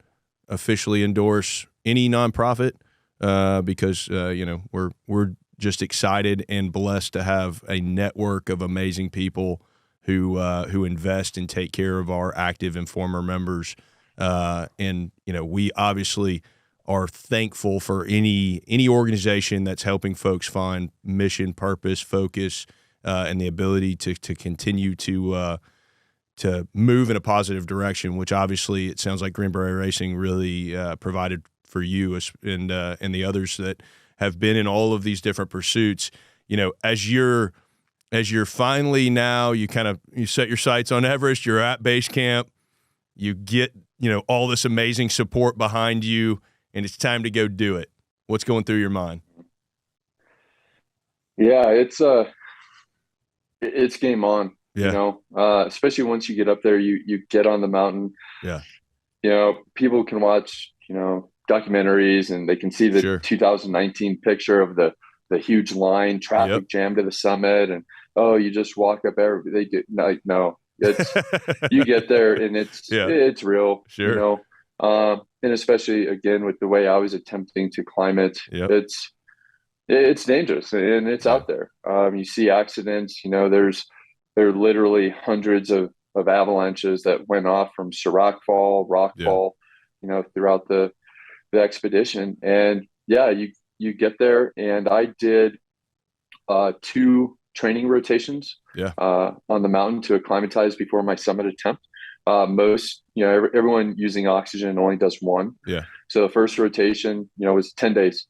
officially endorse any nonprofit because, we're just excited and blessed to have a network of amazing people who invest and take care of our active and former members. We obviously are thankful for any organization that's helping folks find mission, purpose, focus, and the ability to continue to move in a positive direction, which obviously it sounds like Green Beret Racing really provided for you and the others that have been in all of these different pursuits. As you're finally now, you set your sights on Everest, you're at base camp, you get, all this amazing support behind you, and it's time to go do it. What's going through your mind? Yeah, it's game on, Yeah. especially once you get up there, you get on the mountain. Yeah. People can watch, documentaries, and they can see the Sure. 2019 picture of the huge line, traffic jam to the summit. And, you just walk up there. They do like, no, you get there and it's real, Sure. And especially again, with the way I was attempting to climb it, Yep. it's dangerous and it's out there. You see accidents, there are literally hundreds of avalanches that went off from rock fall, throughout the expedition. And you get there, and I did 2 training rotations on the mountain to acclimatize before my summit attempt. Everyone using oxygen only does 1. Yeah. So the first rotation, was 10 days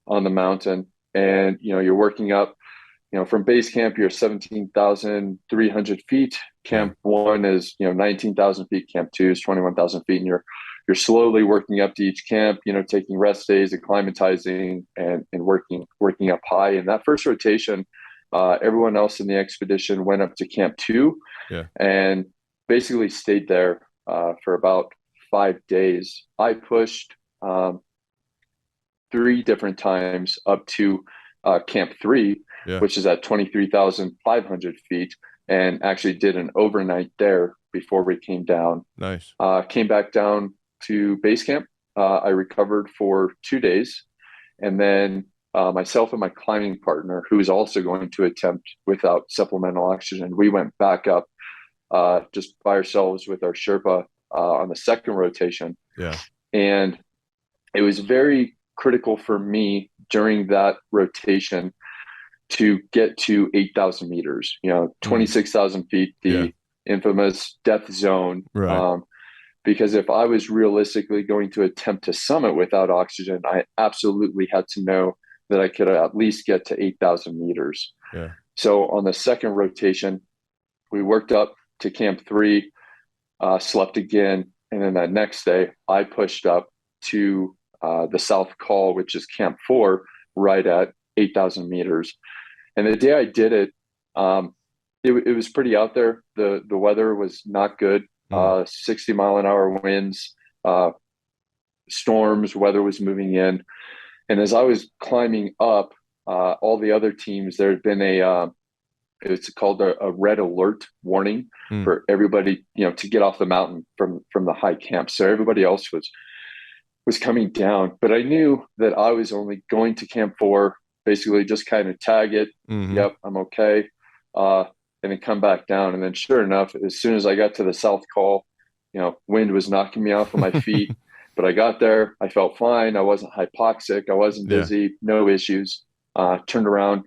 on the mountain, and, you're working up, from base camp, you're 17,300 feet. Camp 1 is, 19,000 feet. Camp 2 is 21,000 feet. And you're slowly working up to each camp, taking rest days, acclimatizing and working up high. And that first rotation, everyone else in the expedition went up to camp 2 and basically stayed there for about 5 days. I pushed 3 different times up to camp 3, which is at 23,500 feet, and actually did an overnight there before we came down. Nice. Came back down to base camp. I recovered for 2 days, and then myself and my climbing partner, who was also going to attempt without supplemental oxygen, we went back up just by ourselves with our Sherpa on the second rotation. Yeah. And it was very critical for me during that rotation to get to 8,000 meters, 26,000 feet, the infamous death zone. Right. Because if I was realistically going to attempt to summit without oxygen, I absolutely had to know that I could at least get to 8,000 meters. Yeah. So on the second rotation, we worked up to camp 3, slept again. And then that next day, I pushed up to the South Col, which is camp 4, right at 8,000 meters. And the day I did it, it was pretty out there. The weather was not good. 60-mile-an-hour winds, storms, weather was moving in. And as I was climbing up, all the other teams, there had been it's called a red alert warning for everybody, to get off the mountain from the high camp. So everybody else was coming down, but I knew that I was only going to camp 4, basically just kind of tag it. Yep, I'm okay. And then come back down. And then sure enough, as soon as I got to the South Col, wind was knocking me off of my feet, but I got there. I felt fine. I wasn't hypoxic. I wasn't dizzy, no issues. Turned around,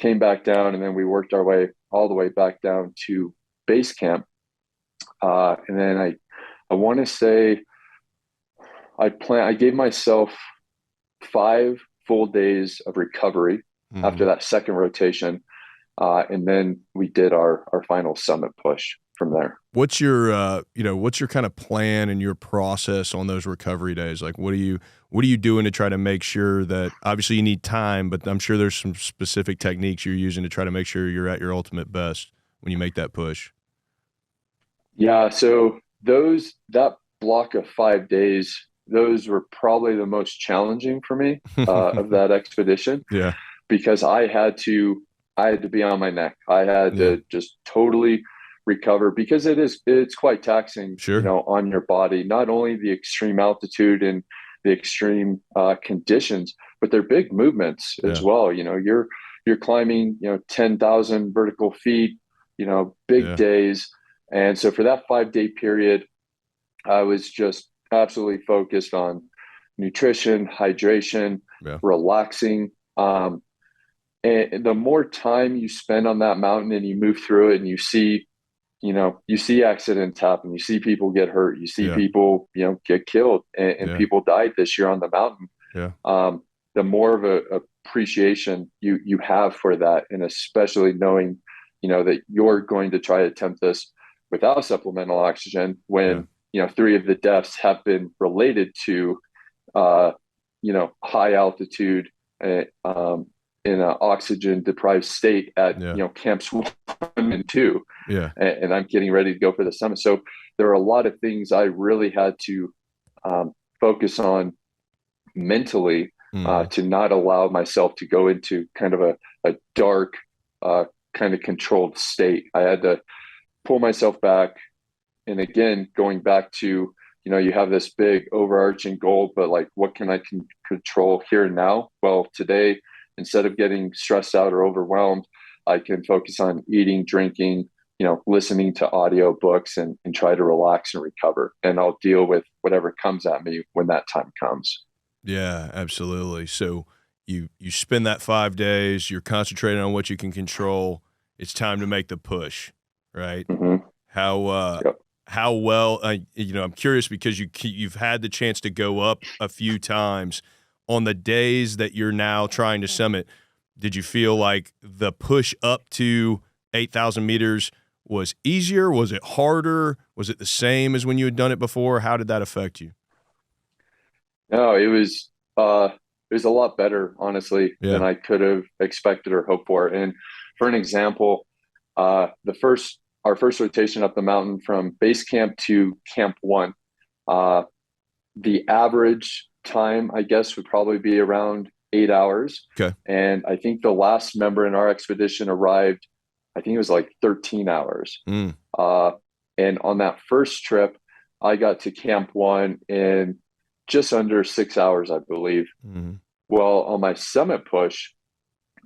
came back down, and then we worked our way all the way back down to base camp. And then I want to say I gave myself 5 full days of recovery after that second rotation. And then we did our final summit push from there. What's your kind of plan and your process on those recovery days? Like, what are you doing to try to make sure that, obviously you need time, but I'm sure there's some specific techniques you're using to try to make sure you're at your ultimate best when you make that push? Yeah. So that block of 5 days, those were probably the most challenging for me of that expedition. Yeah. Because I had to be on my neck. I had to just totally recover, because it's quite taxing, on your body, not only the extreme altitude and the extreme conditions, but they're big movements as well. You're climbing, 10,000 vertical feet, big days. And so for that 5-day period, I was just absolutely focused on nutrition, hydration, relaxing. And the more time you spend on that mountain and you move through it and you see you see accidents happen, you see people get hurt, you see Yeah. people, get killed, and Yeah. people died this year on the mountain. Yeah. The more of a appreciation you have for that, and especially knowing, that you're going to try to attempt this without supplemental oxygen Yeah. when, three of the deaths have been related to, uh, high altitude, in an oxygen deprived state at, Yeah. camps 1 and 2. Yeah. And I'm getting ready to go for the summit. So there are a lot of things I really had to focus on mentally, to not allow myself to go into kind of a dark, kind of controlled state. I had to pull myself back. And again, going back to, you have this big overarching goal, but like, what can I control here and now? Well, today, instead of getting stressed out or overwhelmed, I can focus on eating, drinking, listening to audio books, and try to relax and recover. And I'll deal with whatever comes at me when that time comes. Yeah, absolutely. So you spend that 5 days, you're concentrating on what you can control. It's time to make the push, right? Mm-hmm. Yep. How well, I'm curious because you've had the chance to go up a few times. On the days that you're now trying to summit, did you feel like the push up to 8,000 meters was easier? Was it harder? Was it the same as when you had done it before? How did that affect you? No, it was a lot better, honestly, Yeah. than I could have expected or hoped for. And for an example, our first rotation up the mountain from base camp to camp 1, the average time, I guess, would probably be around 8 hours. Okay. And I think the last member in our expedition arrived, I think it was like 13 hours. And on that first trip, I got to camp 1 in just under 6 hours, I believe. Mm-hmm. Well, on my summit push,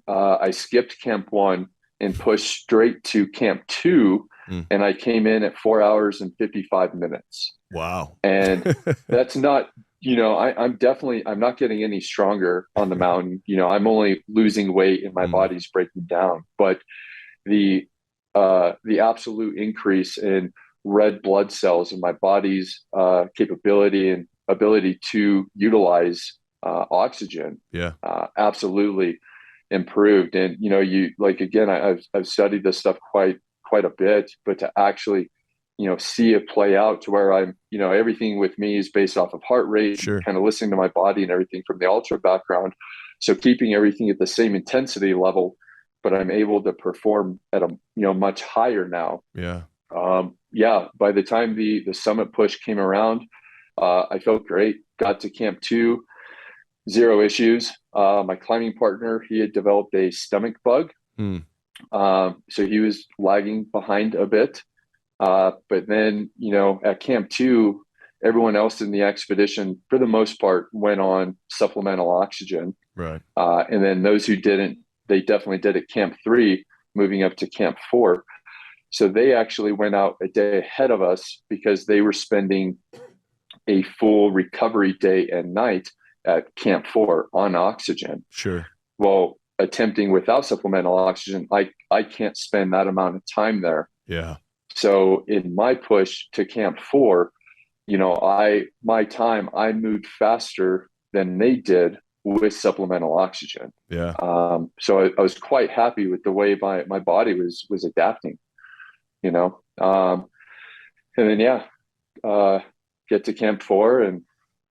I skipped camp 1 and pushed straight to camp 2, and I came in at 4 hours and 55 minutes. Wow. And that's not, I'm not getting any stronger on the mountain. I'm only losing weight and my body's breaking down. But the absolute increase in red blood cells in my body's capability and ability to utilize oxygen, Yeah. absolutely improved. And again, I've studied this stuff quite a bit, but to actually see it play out to where I'm, everything with me is based off of heart rate, Sure. kind of listening to my body and everything from the ultra background. So keeping everything at the same intensity level, but I'm able to perform at a much higher now. Yeah. By the time the summit push came around, I felt great. Got to camp 2, 0 issues. My climbing partner, he had developed a stomach bug. So he was lagging behind a bit. But then, at camp 2, everyone else in the expedition, for the most part, went on supplemental oxygen. Right. And then those who didn't, they definitely did at camp 3, moving up to camp 4. So they actually went out a day ahead of us because they were spending a full recovery day and night at camp 4 on oxygen. Sure. Well, attempting without supplemental oxygen, I can't spend that amount of time there. Yeah. So in my push to camp 4, I moved faster than they did with supplemental oxygen. Yeah. So I was quite happy with the way my body was adapting, and then, get to camp 4 and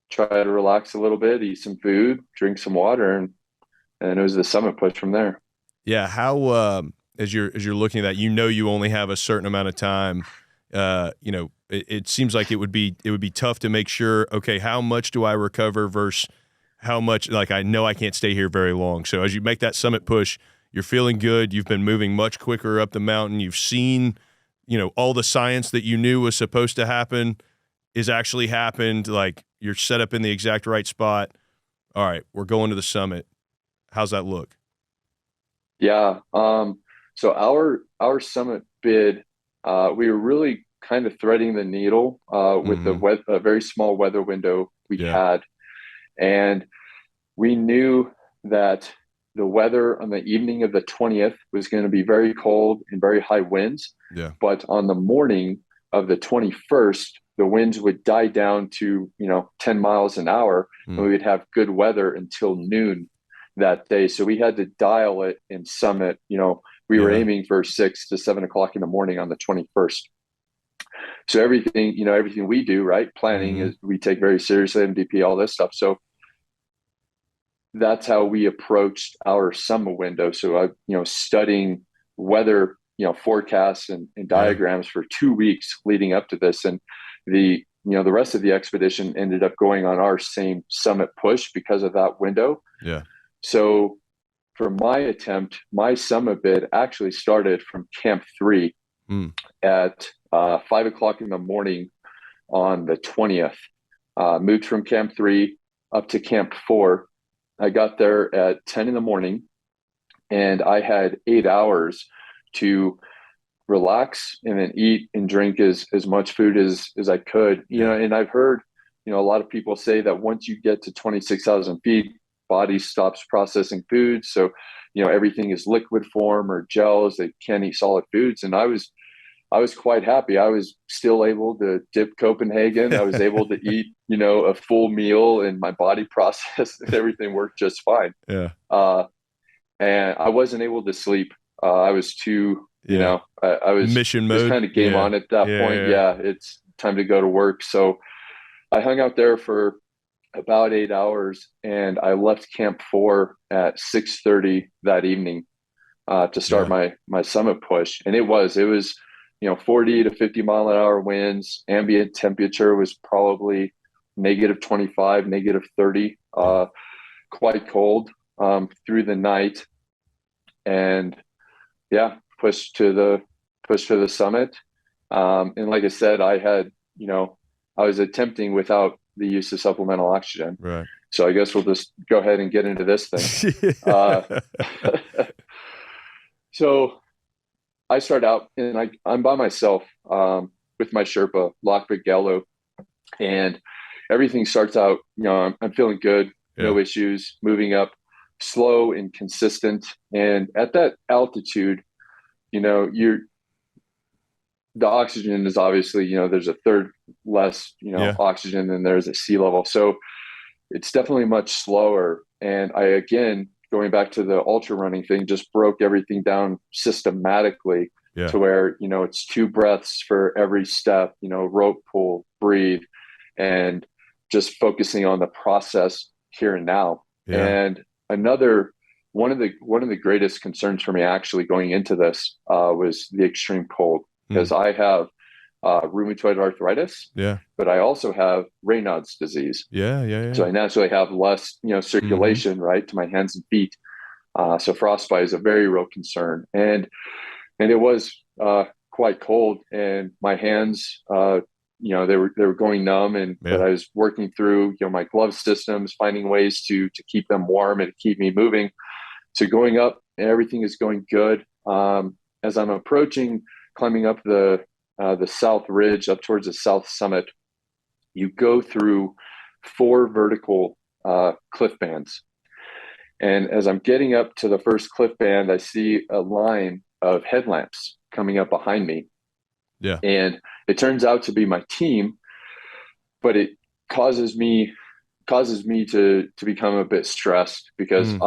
try to relax a little bit, eat some food, drink some water, and it was the summit push from there. Yeah. How, as you're looking at that, you only have a certain amount of time. It seems like it would be tough to make sure, okay, how much do I recover versus how much, like, I know I can't stay here very long. So as you make that summit push, you're feeling good. You've been moving much quicker up the mountain. You've seen, all the science that you knew was supposed to happen is actually happened. Like, you're set up in the exact right spot. All right, we're going to the summit. How's that look? Yeah. So our summit bid, we were really kind of threading the needle with a very small weather window we had. And we knew that the weather on the evening of the 20th was going to be very cold and very high winds. Yeah. But on the morning of the 21st, the winds would die down to, 10 miles an hour, and we would have good weather until noon that day. So we had to dial it and summit. We were aiming for 6 to 7 o'clock in the morning on the 21st. So everything we do, right? Planning is we take very seriously, MDP, all this stuff. So that's how we approached our summer window. So studying weather, forecasts and diagrams for 2 weeks leading up to this. And the rest of the expedition ended up going on our same summit push because of that window. Yeah. So for my attempt, my summit bid actually started from Camp 3 at 5 o'clock in the morning on the 20th. Moved from Camp 3 up to Camp 4. I got there at 10 in the morning, and I had 8 hours to relax and then eat and drink as much food as I could. And I've heard, a lot of people say that once you get to 26,000 feet, body stops processing food. So, everything is liquid form or gels. They can't eat solid foods. And I was quite happy. I was still able to dip Copenhagen. I was able to eat, a full meal, and my body processed and everything worked just fine. Yeah. And I wasn't able to sleep. I was too, I was mission mode. Just kind of game on at that point. Yeah. It's time to go to work. So I hung out there for about 8 hours, and I left Camp 4 at 6:30 that evening to start my summit push. And it was 40 to 50 mile an hour winds. Ambient temperature was probably -25, -30, quite cold through the night. And pushed to the summit. And like I said, I was attempting without the use of supplemental oxygen. Right. So I guess we'll just go ahead and get into this thing. So I start out, and I'm by myself with my Sherpa, Lockbit Gallo, and everything starts out, I'm feeling good, no issues, moving up slow and consistent. And at that altitude, the oxygen is obviously, there's a third less, oxygen than there's at sea level. So it's definitely much slower. And I, again, going back to the ultra running thing, just broke everything down systematically to where, it's 2 breaths for every step, rope pull, breathe, and just focusing on the process here and now. Yeah. And one of the greatest concerns for me actually going into this was the extreme cold, because I have rheumatoid arthritis, but I also have Raynaud's disease. So I naturally have less, circulation, right, to my hands and feet. So frostbite is a very real concern. And it was quite cold, and my hands, they were going numb, but I was working through, my glove systems, finding ways to keep them warm and keep me moving. So going up, and everything is going good. As I'm approaching, climbing up the south ridge up towards the south summit, you go through 4 vertical cliff bands. And as I'm getting up to the first cliff band, I see a line of headlamps coming up behind me. Yeah. And it turns out to be my team, but it causes me to become a bit stressed, because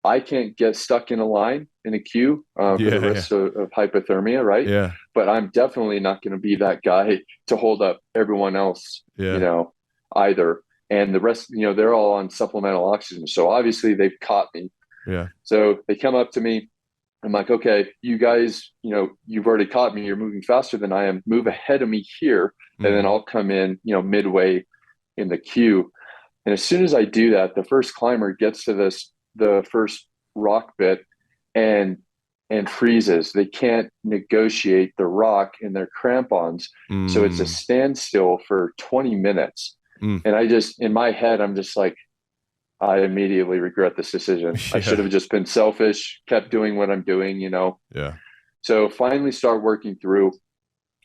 I can't get stuck in a line in a queue for the risk of hypothermia, right? Yeah. But I'm definitely not going to be that guy to hold up everyone else, either. And the rest, they're all on supplemental oxygen. So obviously they've caught me. Yeah. So they come up to me. I'm like, okay, you guys, you've already caught me. You're moving faster than I am. Move ahead of me here. And then I'll come in, midway in the queue. And as soon as I do that, the first climber gets to the first rock bit and freezes. They can't negotiate the rock in their crampons. So it's a standstill for 20 minutes. And I just, in my head, I'm just like, I immediately regret this decision. I should have just been selfish, kept doing what I'm doing, Yeah. So finally start working through.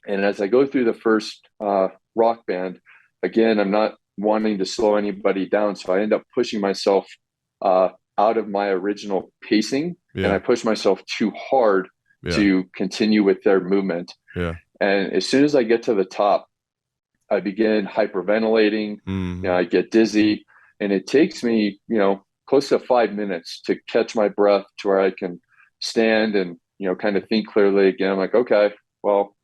And as I go through the first rock band, again, I'm not wanting to slow anybody down. So I end up pushing myself out of my original pacing, and I pushed myself too hard to continue with their movement. Yeah. And as soon as I get to the top, I begin hyperventilating. I get dizzy, and it takes me, close to 5 minutes to catch my breath to where I can stand and, kind of think clearly again. I'm like, okay, well,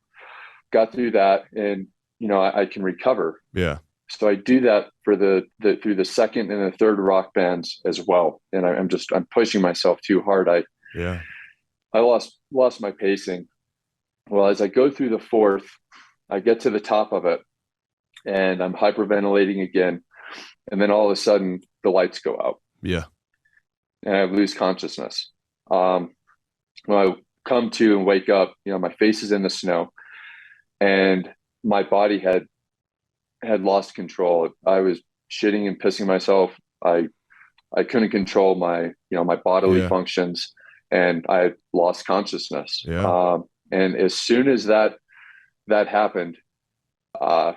got through that, and, I can recover. Yeah. So I do that for through the second and the third rock bands as well. And I'm pushing myself too hard. I lost my pacing. Well, as I go through the fourth, I get to the top of it, and I'm hyperventilating again. And then all of a sudden the lights go out. Yeah. And I lose consciousness. When I come to and wake up, my face is in the snow, and my body had lost control. I was shitting and pissing myself. I couldn't control my, my bodily functions, and I had lost consciousness. Yeah. And as soon as that happened, for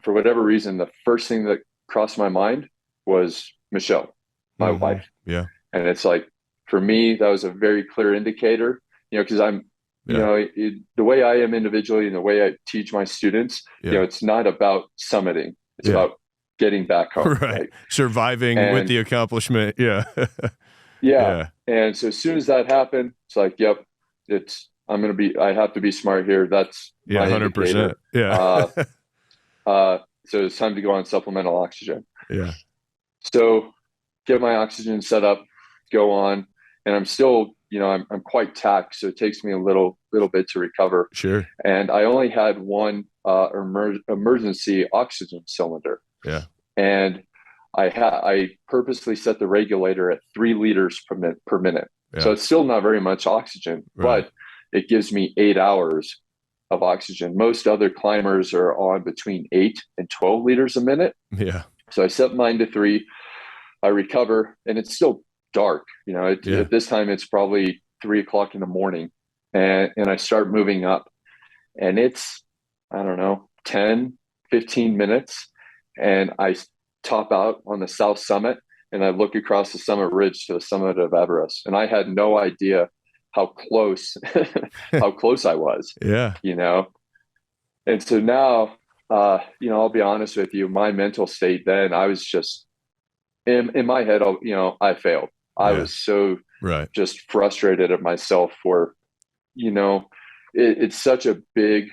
whatever reason, the first thing that crossed my mind was Michelle, my wife. Yeah. And it's like, for me, that was a very clear indicator, because I'm, the way I am individually and the way I teach my students, it's not about summiting. It's about getting back home. Right. Surviving with the accomplishment. Yeah. Yeah. And so as soon as that happened, it's like, yep, I have to be smart here. That's 100%. Yeah. So it's time to go on supplemental oxygen. Yeah. So get my oxygen set up, go on, and I'm still, I'm quite taxed, so it takes me a little bit to recover. Sure. And I only had one emergency oxygen cylinder. Yeah. And I purposely set the regulator at 3 liters per minute. Yeah. So it's still not very much oxygen, but it gives me 8 hours of oxygen. Most other climbers are on between 8 and 12 liters a minute. Yeah. So I set mine to 3. I recover, and it's still dark. At this time, it's probably 3:00 in the morning, and I start moving up, and it's, I don't know, 10, 15 minutes, and I top out on the south summit, and I look across the summit ridge to the summit of Everest, and I had no idea how close I was. Yeah. And so now, I'll be honest with you, my mental state then, I was just in my head, I failed. I was so just frustrated at myself for, it's such a big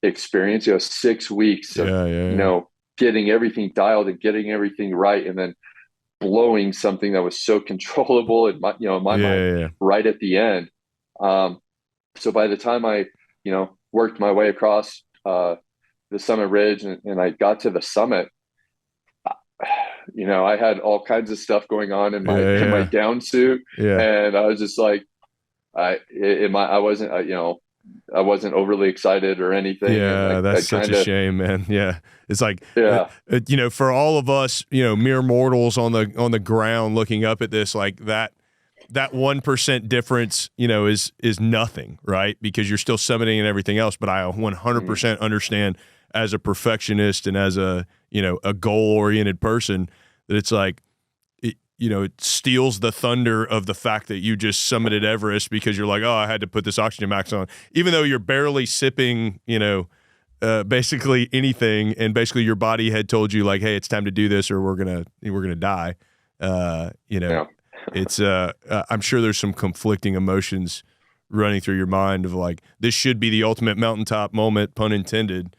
experience, 6 weeks of, getting everything dialed and getting everything right, and then blowing something that was so controllable in my, my mind right at the end. So by the time I, worked my way across the summit ridge and I got to the summit, I had all kinds of stuff going on in my down suit, and I was just like, I wasn't overly excited or anything. Yeah, that's such a shame, man. Yeah, it's like, for all of us, mere mortals on the ground looking up at this, like that 1% difference, is nothing, right? Because you're still summiting and everything else. But I 100% understand, as a perfectionist and as a goal-oriented person, that it's like, it steals the thunder of the fact that you just summited Everest because you're like, oh, I had to put this oxygen max on, even though you're barely sipping, basically anything, and basically your body had told you like, hey, it's time to do this or we're gonna die. It's I'm sure there's some conflicting emotions running through your mind of like, this should be the ultimate mountaintop moment, pun intended,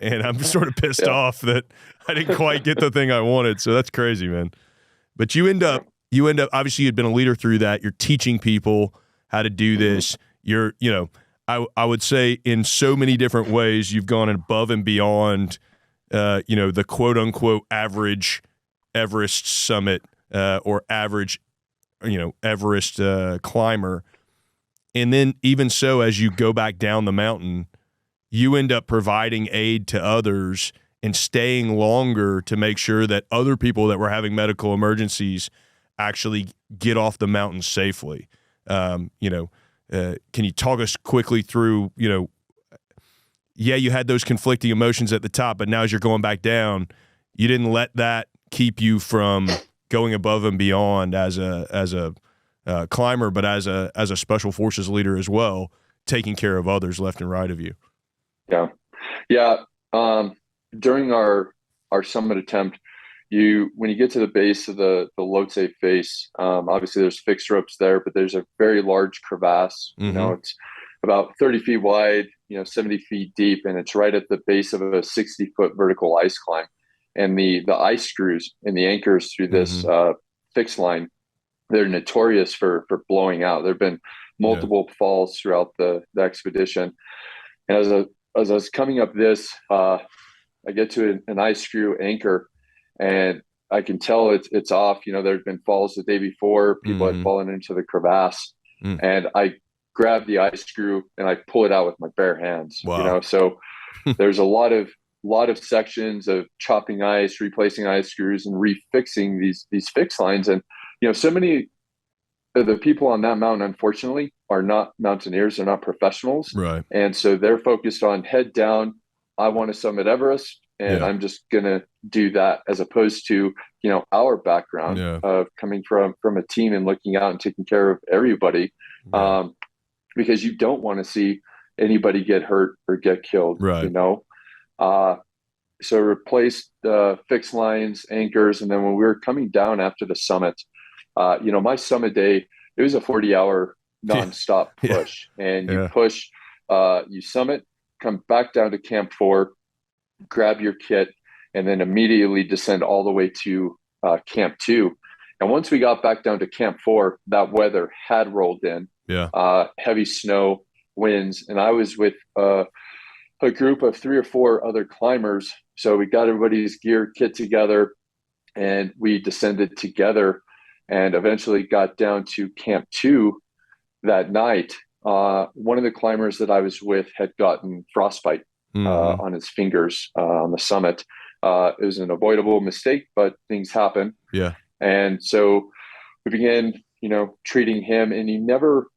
and I'm sort of pissed off that I didn't quite get the thing I wanted. So that's crazy, man. But you end up obviously you'd been a leader through that. You're teaching people how to do this. You're, I would say in so many different ways, you've gone above and beyond, the quote unquote average Everest summit or average, Everest climber. And then even so, as you go back down the mountain, you end up providing aid to others and staying longer to make sure that other people that were having medical emergencies actually get off the mountain safely. Can you talk us quickly through, you had those conflicting emotions at the top, but now as you're going back down, you didn't let that keep you from going above and beyond as a climber, but as a special forces leader as well, taking care of others left and right of you. Yeah. During our summit attempt, when you get to the base of the Lhotse face, obviously there's fixed ropes there, but there's a very large crevasse. Mm-hmm. It's about 30 feet wide, 70 feet deep, and it's right at the base of a 60-foot vertical ice climb. And the ice screws and the anchors through this fixed line, they're notorious for blowing out. There have been multiple falls throughout the expedition. And as I was coming up this, I get to an ice screw anchor, and I can tell it's off. There had been falls the day before. People had fallen into the crevasse, and I grab the ice screw and I pull it out with my bare hands. Wow. So there's a lot of sections of chopping ice, replacing ice screws, and refixing these fixed lines. And so many of the people on that mountain, unfortunately, are not mountaineers. They're not professionals, right? And so they're focused on head down. I want to summit Everest, and I'm just gonna do that, as opposed to our background of coming from a team and looking out and taking care of everybody, because you don't want to see anybody get hurt or get killed, right? So replaced fixed lines, anchors, and then when we were coming down after the summit, my summit day, it was a 40-hour nonstop push, and you push, you summit, come back down to Camp 4, grab your kit, and then immediately descend all the way to Camp 2. And once we got back down to Camp 4, that weather had rolled in, heavy snow, winds, and I was with a group of 3 or 4 other climbers. So we got everybody's gear, kit together, and we descended together, and eventually got down to Camp 2 that night. One of the climbers that I was with had gotten frostbite on his fingers on the summit. It was an avoidable mistake, but things happen. Yeah. And so we began, treating him, and he never,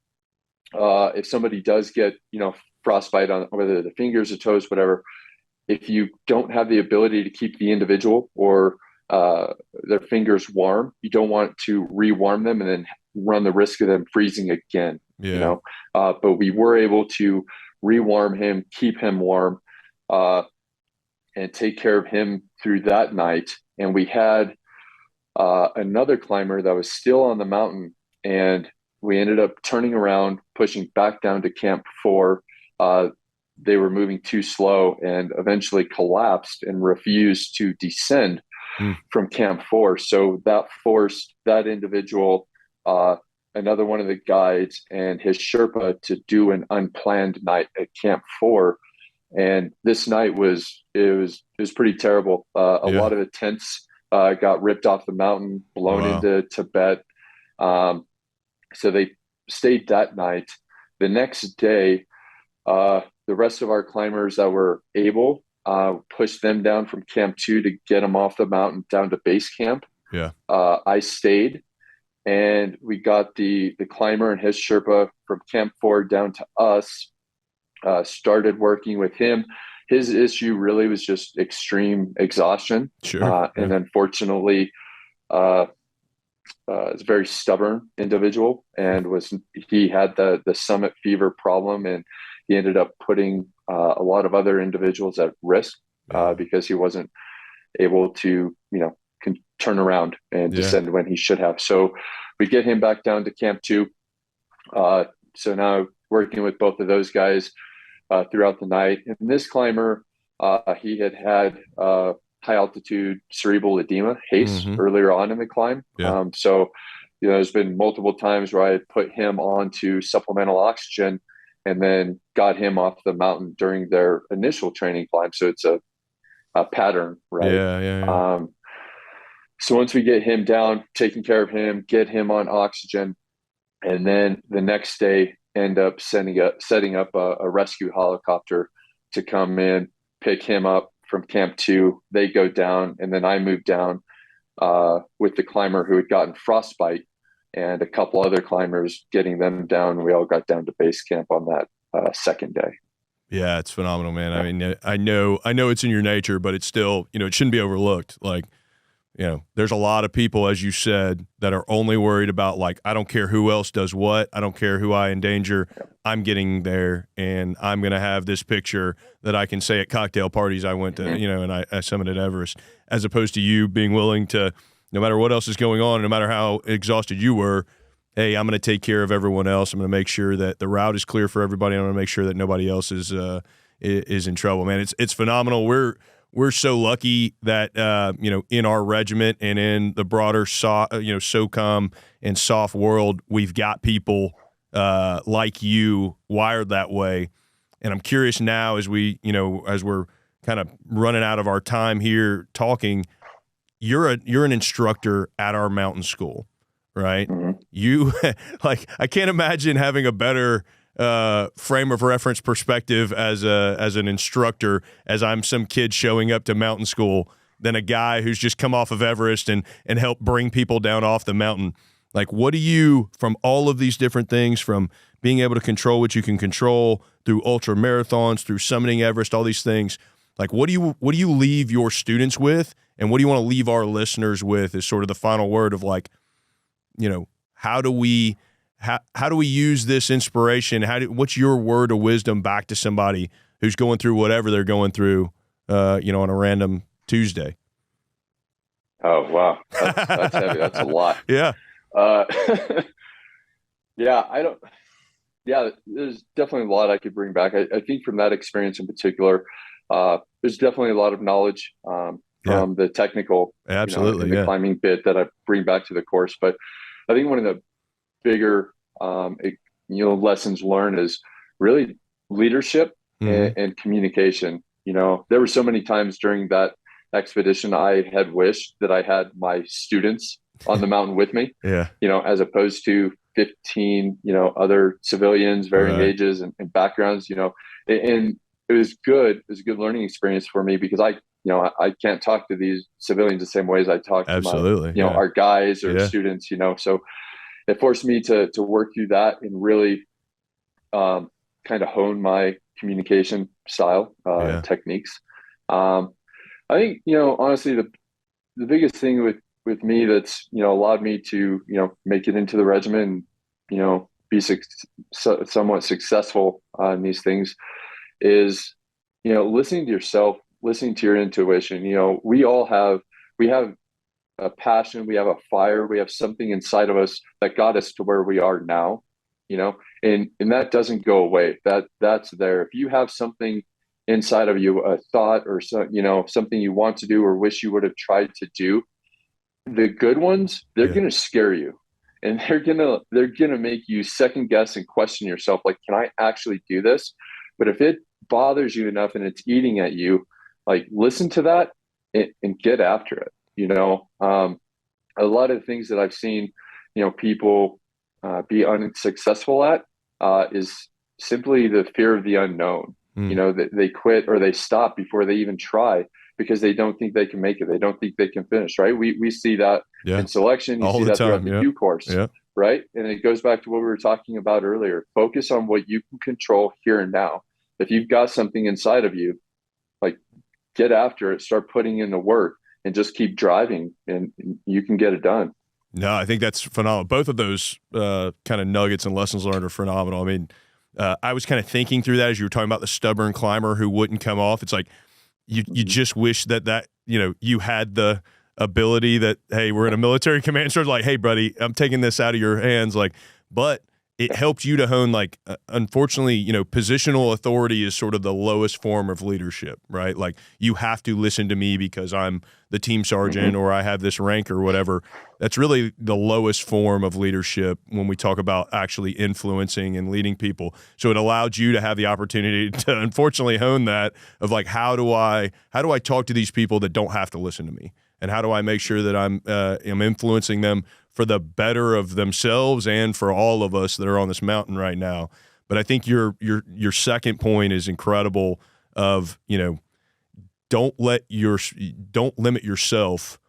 if somebody does get, frostbite on whether the fingers or toes, whatever, if you don't have the ability to keep the individual or their fingers warm, you don't want to rewarm them and then run the risk of them freezing again. But we were able to rewarm him, keep him warm, and take care of him through that night. And we had another climber that was still on the mountain, and we ended up turning around, pushing back down to Camp 4. They were moving too slow and eventually collapsed and refused to descend from Camp 4. So that forced that individual, another one of the guides, and his Sherpa to do an unplanned night at Camp 4. And this night was pretty terrible. A lot of the tents got ripped off the mountain, blown into Tibet. So they stayed that night. The next day, the rest of our climbers that were able, pushed them down from Camp 2 to get them off the mountain down to base camp. I stayed, and we got the climber and his Sherpa from Camp 4 down to us, started working with him. His issue really was just extreme exhaustion. And unfortunately, is a very stubborn individual, and he had the summit fever problem, and he ended up putting a lot of other individuals at risk because he wasn't able to turn around and descend when he should have. So we get him back down to Camp 2. So now working with both of those guys throughout the night. And this climber, he had high altitude cerebral edema, HACE, earlier on in the climb. So there's been multiple times where I put him onto supplemental oxygen and then got him off the mountain during their initial training climb. So it's a pattern, right? So once we get him down, taking care of him, get him on oxygen, and then the next day end up setting up a rescue helicopter to come in, pick him up from Camp 2. They go down, and then I move down with the climber who had gotten frostbite and a couple other climbers, getting them down. We all got down to base camp on that second day. Yeah, it's phenomenal, man. I mean, I know it's in your nature, but it's still, it shouldn't be overlooked. Like, there's a lot of people, as you said, that are only worried about, like, I don't care who else does what. I don't care who I endanger. I'm getting there, and I'm going to have this picture that I can say at cocktail parties I went to, and I summited Everest, as opposed to you being willing to, no matter what else is going on, no matter how exhausted you were, hey, I'm going to take care of everyone else. I'm going to make sure that the route is clear for everybody. I'm going to make sure that nobody else is in trouble. Man, it's phenomenal. We're so lucky that in our regiment and in the broader SOCOM and SOF world, we've got people like you wired that way. And I'm curious now, as we're kind of running out of our time here talking, you're an instructor at our mountain school, right? Mm-hmm. You I can't imagine having a better frame of reference perspective as an instructor, as I'm some kid showing up to mountain school, than a guy who's just come off of Everest and helped bring people down off the mountain. Like, what do you, from all of these different things, from being able to control what you can control, through ultra marathons, through summiting Everest, all these things, like, what do you leave your students with, and what do you want to leave our listeners with as sort of the final word of, like, how do we use this inspiration? What's your word of wisdom back to somebody who's going through whatever they're going through, on a random Tuesday? Oh, wow. That's heavy. That's a lot. Yeah. There's definitely a lot I could bring back. I think from that experience in particular, there's definitely a lot of knowledge from the technical, absolutely, the climbing bit that I bring back to the course. But I think one of the bigger lessons learned is really leadership and communication. There were so many times during that expedition I had wished that I had my students on the mountain with me, as opposed to 15 other civilians, varying ages and backgrounds, and it was good. It was a good learning experience for me, because I can't talk to these civilians the same way as I talk to my, our guys or students, so it forced me to work through that and really kind of hone my communication style, techniques. I think, honestly, the biggest thing with me that's, allowed me to, make it into the regiment and, be somewhat successful in these things is, listening to yourself, listening to your intuition. We have a passion, we have a fire, we have something inside of us that got us to where we are now, and that doesn't go away. That's there. If you have something inside of you, a thought or something you want to do or wish you would have tried to do, the good ones, they're going to scare you, and they're going to make you second guess and question yourself. Like, can I actually do this? But if it bothers you enough and it's eating at you, like, listen to that and get after it. A lot of the things that I've seen, people be unsuccessful at is simply the fear of the unknown. They quit or they stop before they even try because they don't think they can make it. They don't think they can finish, right? We see that in selection. You see that throughout the Q course, right? And it goes back to what we were talking about earlier. Focus on what you can control here and now. If you've got something inside of you, like, get after it, start putting in the work, and just keep driving, and you can get it done. No, I think that's phenomenal. Both of those kind of nuggets and lessons learned are phenomenal. I mean, I was kind of thinking through that as you were talking about the stubborn climber who wouldn't come off. It's like you just wish that you had the ability that, hey, we're in a military command center, like, hey, buddy, I'm taking this out of your hands. Like, but it helped you to hone, like, unfortunately, positional authority is sort of the lowest form of leadership, right? Like, you have to listen to me because I'm the team sergeant or I have this rank or whatever. That's really the lowest form of leadership when we talk about actually influencing and leading people. So it allowed you to have the opportunity to, unfortunately, hone that of, like, how do I talk to these people that don't have to listen to me? And how do I make sure that I'm influencing them for the better of themselves and for all of us that are on this mountain right now? But I think your second point is incredible. Of don't limit yourself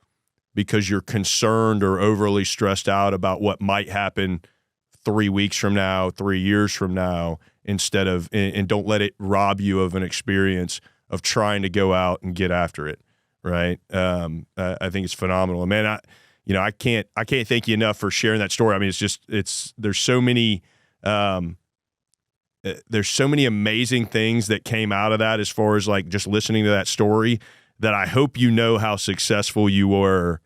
because you're concerned or overly stressed out about what might happen 3 weeks from now, 3 years from now, instead of, and don't let it rob you of an experience of trying to go out and get after it. right? I think it's phenomenal. Man, I can't thank you enough for sharing that story. I mean, there's so many amazing things that came out of that as far as like just listening to that story, that I hope you know how successful you were,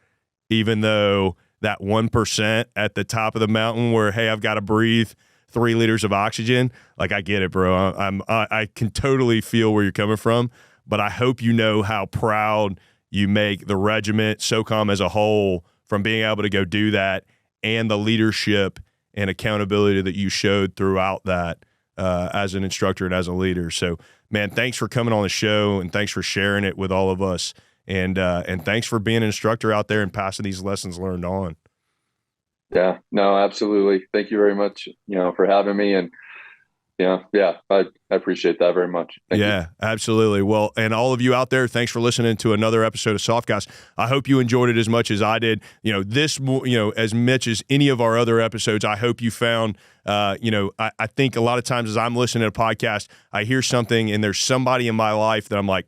even though that 1% at the top of the mountain where, hey, I've got to breathe 3 liters of oxygen. Like, I get it, bro. I can totally feel where you're coming from, but I hope you know how proud you make the regiment, SOCOM as a whole, from being able to go do that, and the leadership and accountability that you showed throughout that as an instructor and as a leader. So, man, thanks for coming on the show, and thanks for sharing it with all of us. And thanks for being an instructor out there and passing these lessons learned on. Yeah, no, absolutely. Thank you very much, for having me. And I appreciate that very much. Thank you. Absolutely. Well, and all of you out there, thanks for listening to another episode of SOFcast. I hope you enjoyed it as much as I did. This, as much as any of our other episodes, I hope you found, I think a lot of times as I'm listening to a podcast, I hear something and there's somebody in my life that I'm like,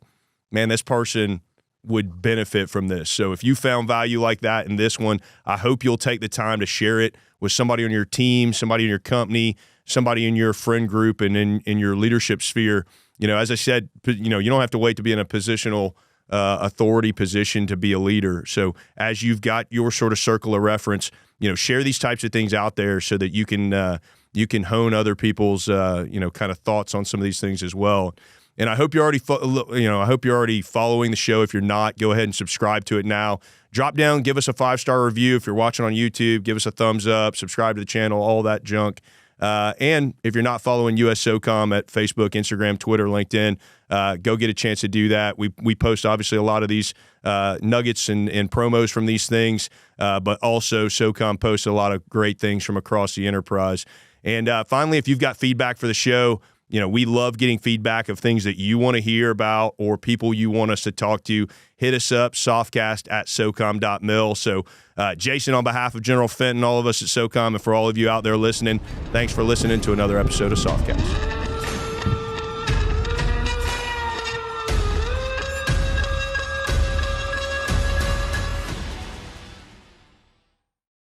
man, this person would benefit from this. So if you found value like that in this one, I hope you'll take the time to share it with somebody on your team, somebody in your company, somebody in your friend group, and in your leadership sphere. As I said, you don't have to wait to be in a positional authority position to be a leader. So as you've got your sort of circle of reference, share these types of things out there so that you can hone other people's kind of thoughts on some of these things as well. And I hope you're already following the show. If you're not, go ahead and subscribe to it now. Drop down, give us a 5-star review. If you're watching on YouTube, give us a thumbs up, subscribe to the channel, all that junk. And if you're not following US SOCOM at Facebook, Instagram, Twitter, LinkedIn, go get a chance to do that. We post obviously a lot of these nuggets and promos from these things, but also SOCOM posts a lot of great things from across the enterprise. And finally, if you've got feedback for the show, we love getting feedback of things that you want to hear about or people you want us to talk to. Hit us up, SOFcast@SOCOM.mil. So, Jason, on behalf of General Fenton, all of us at SOCOM, and for all of you out there listening, thanks for listening to another episode of SOFcast.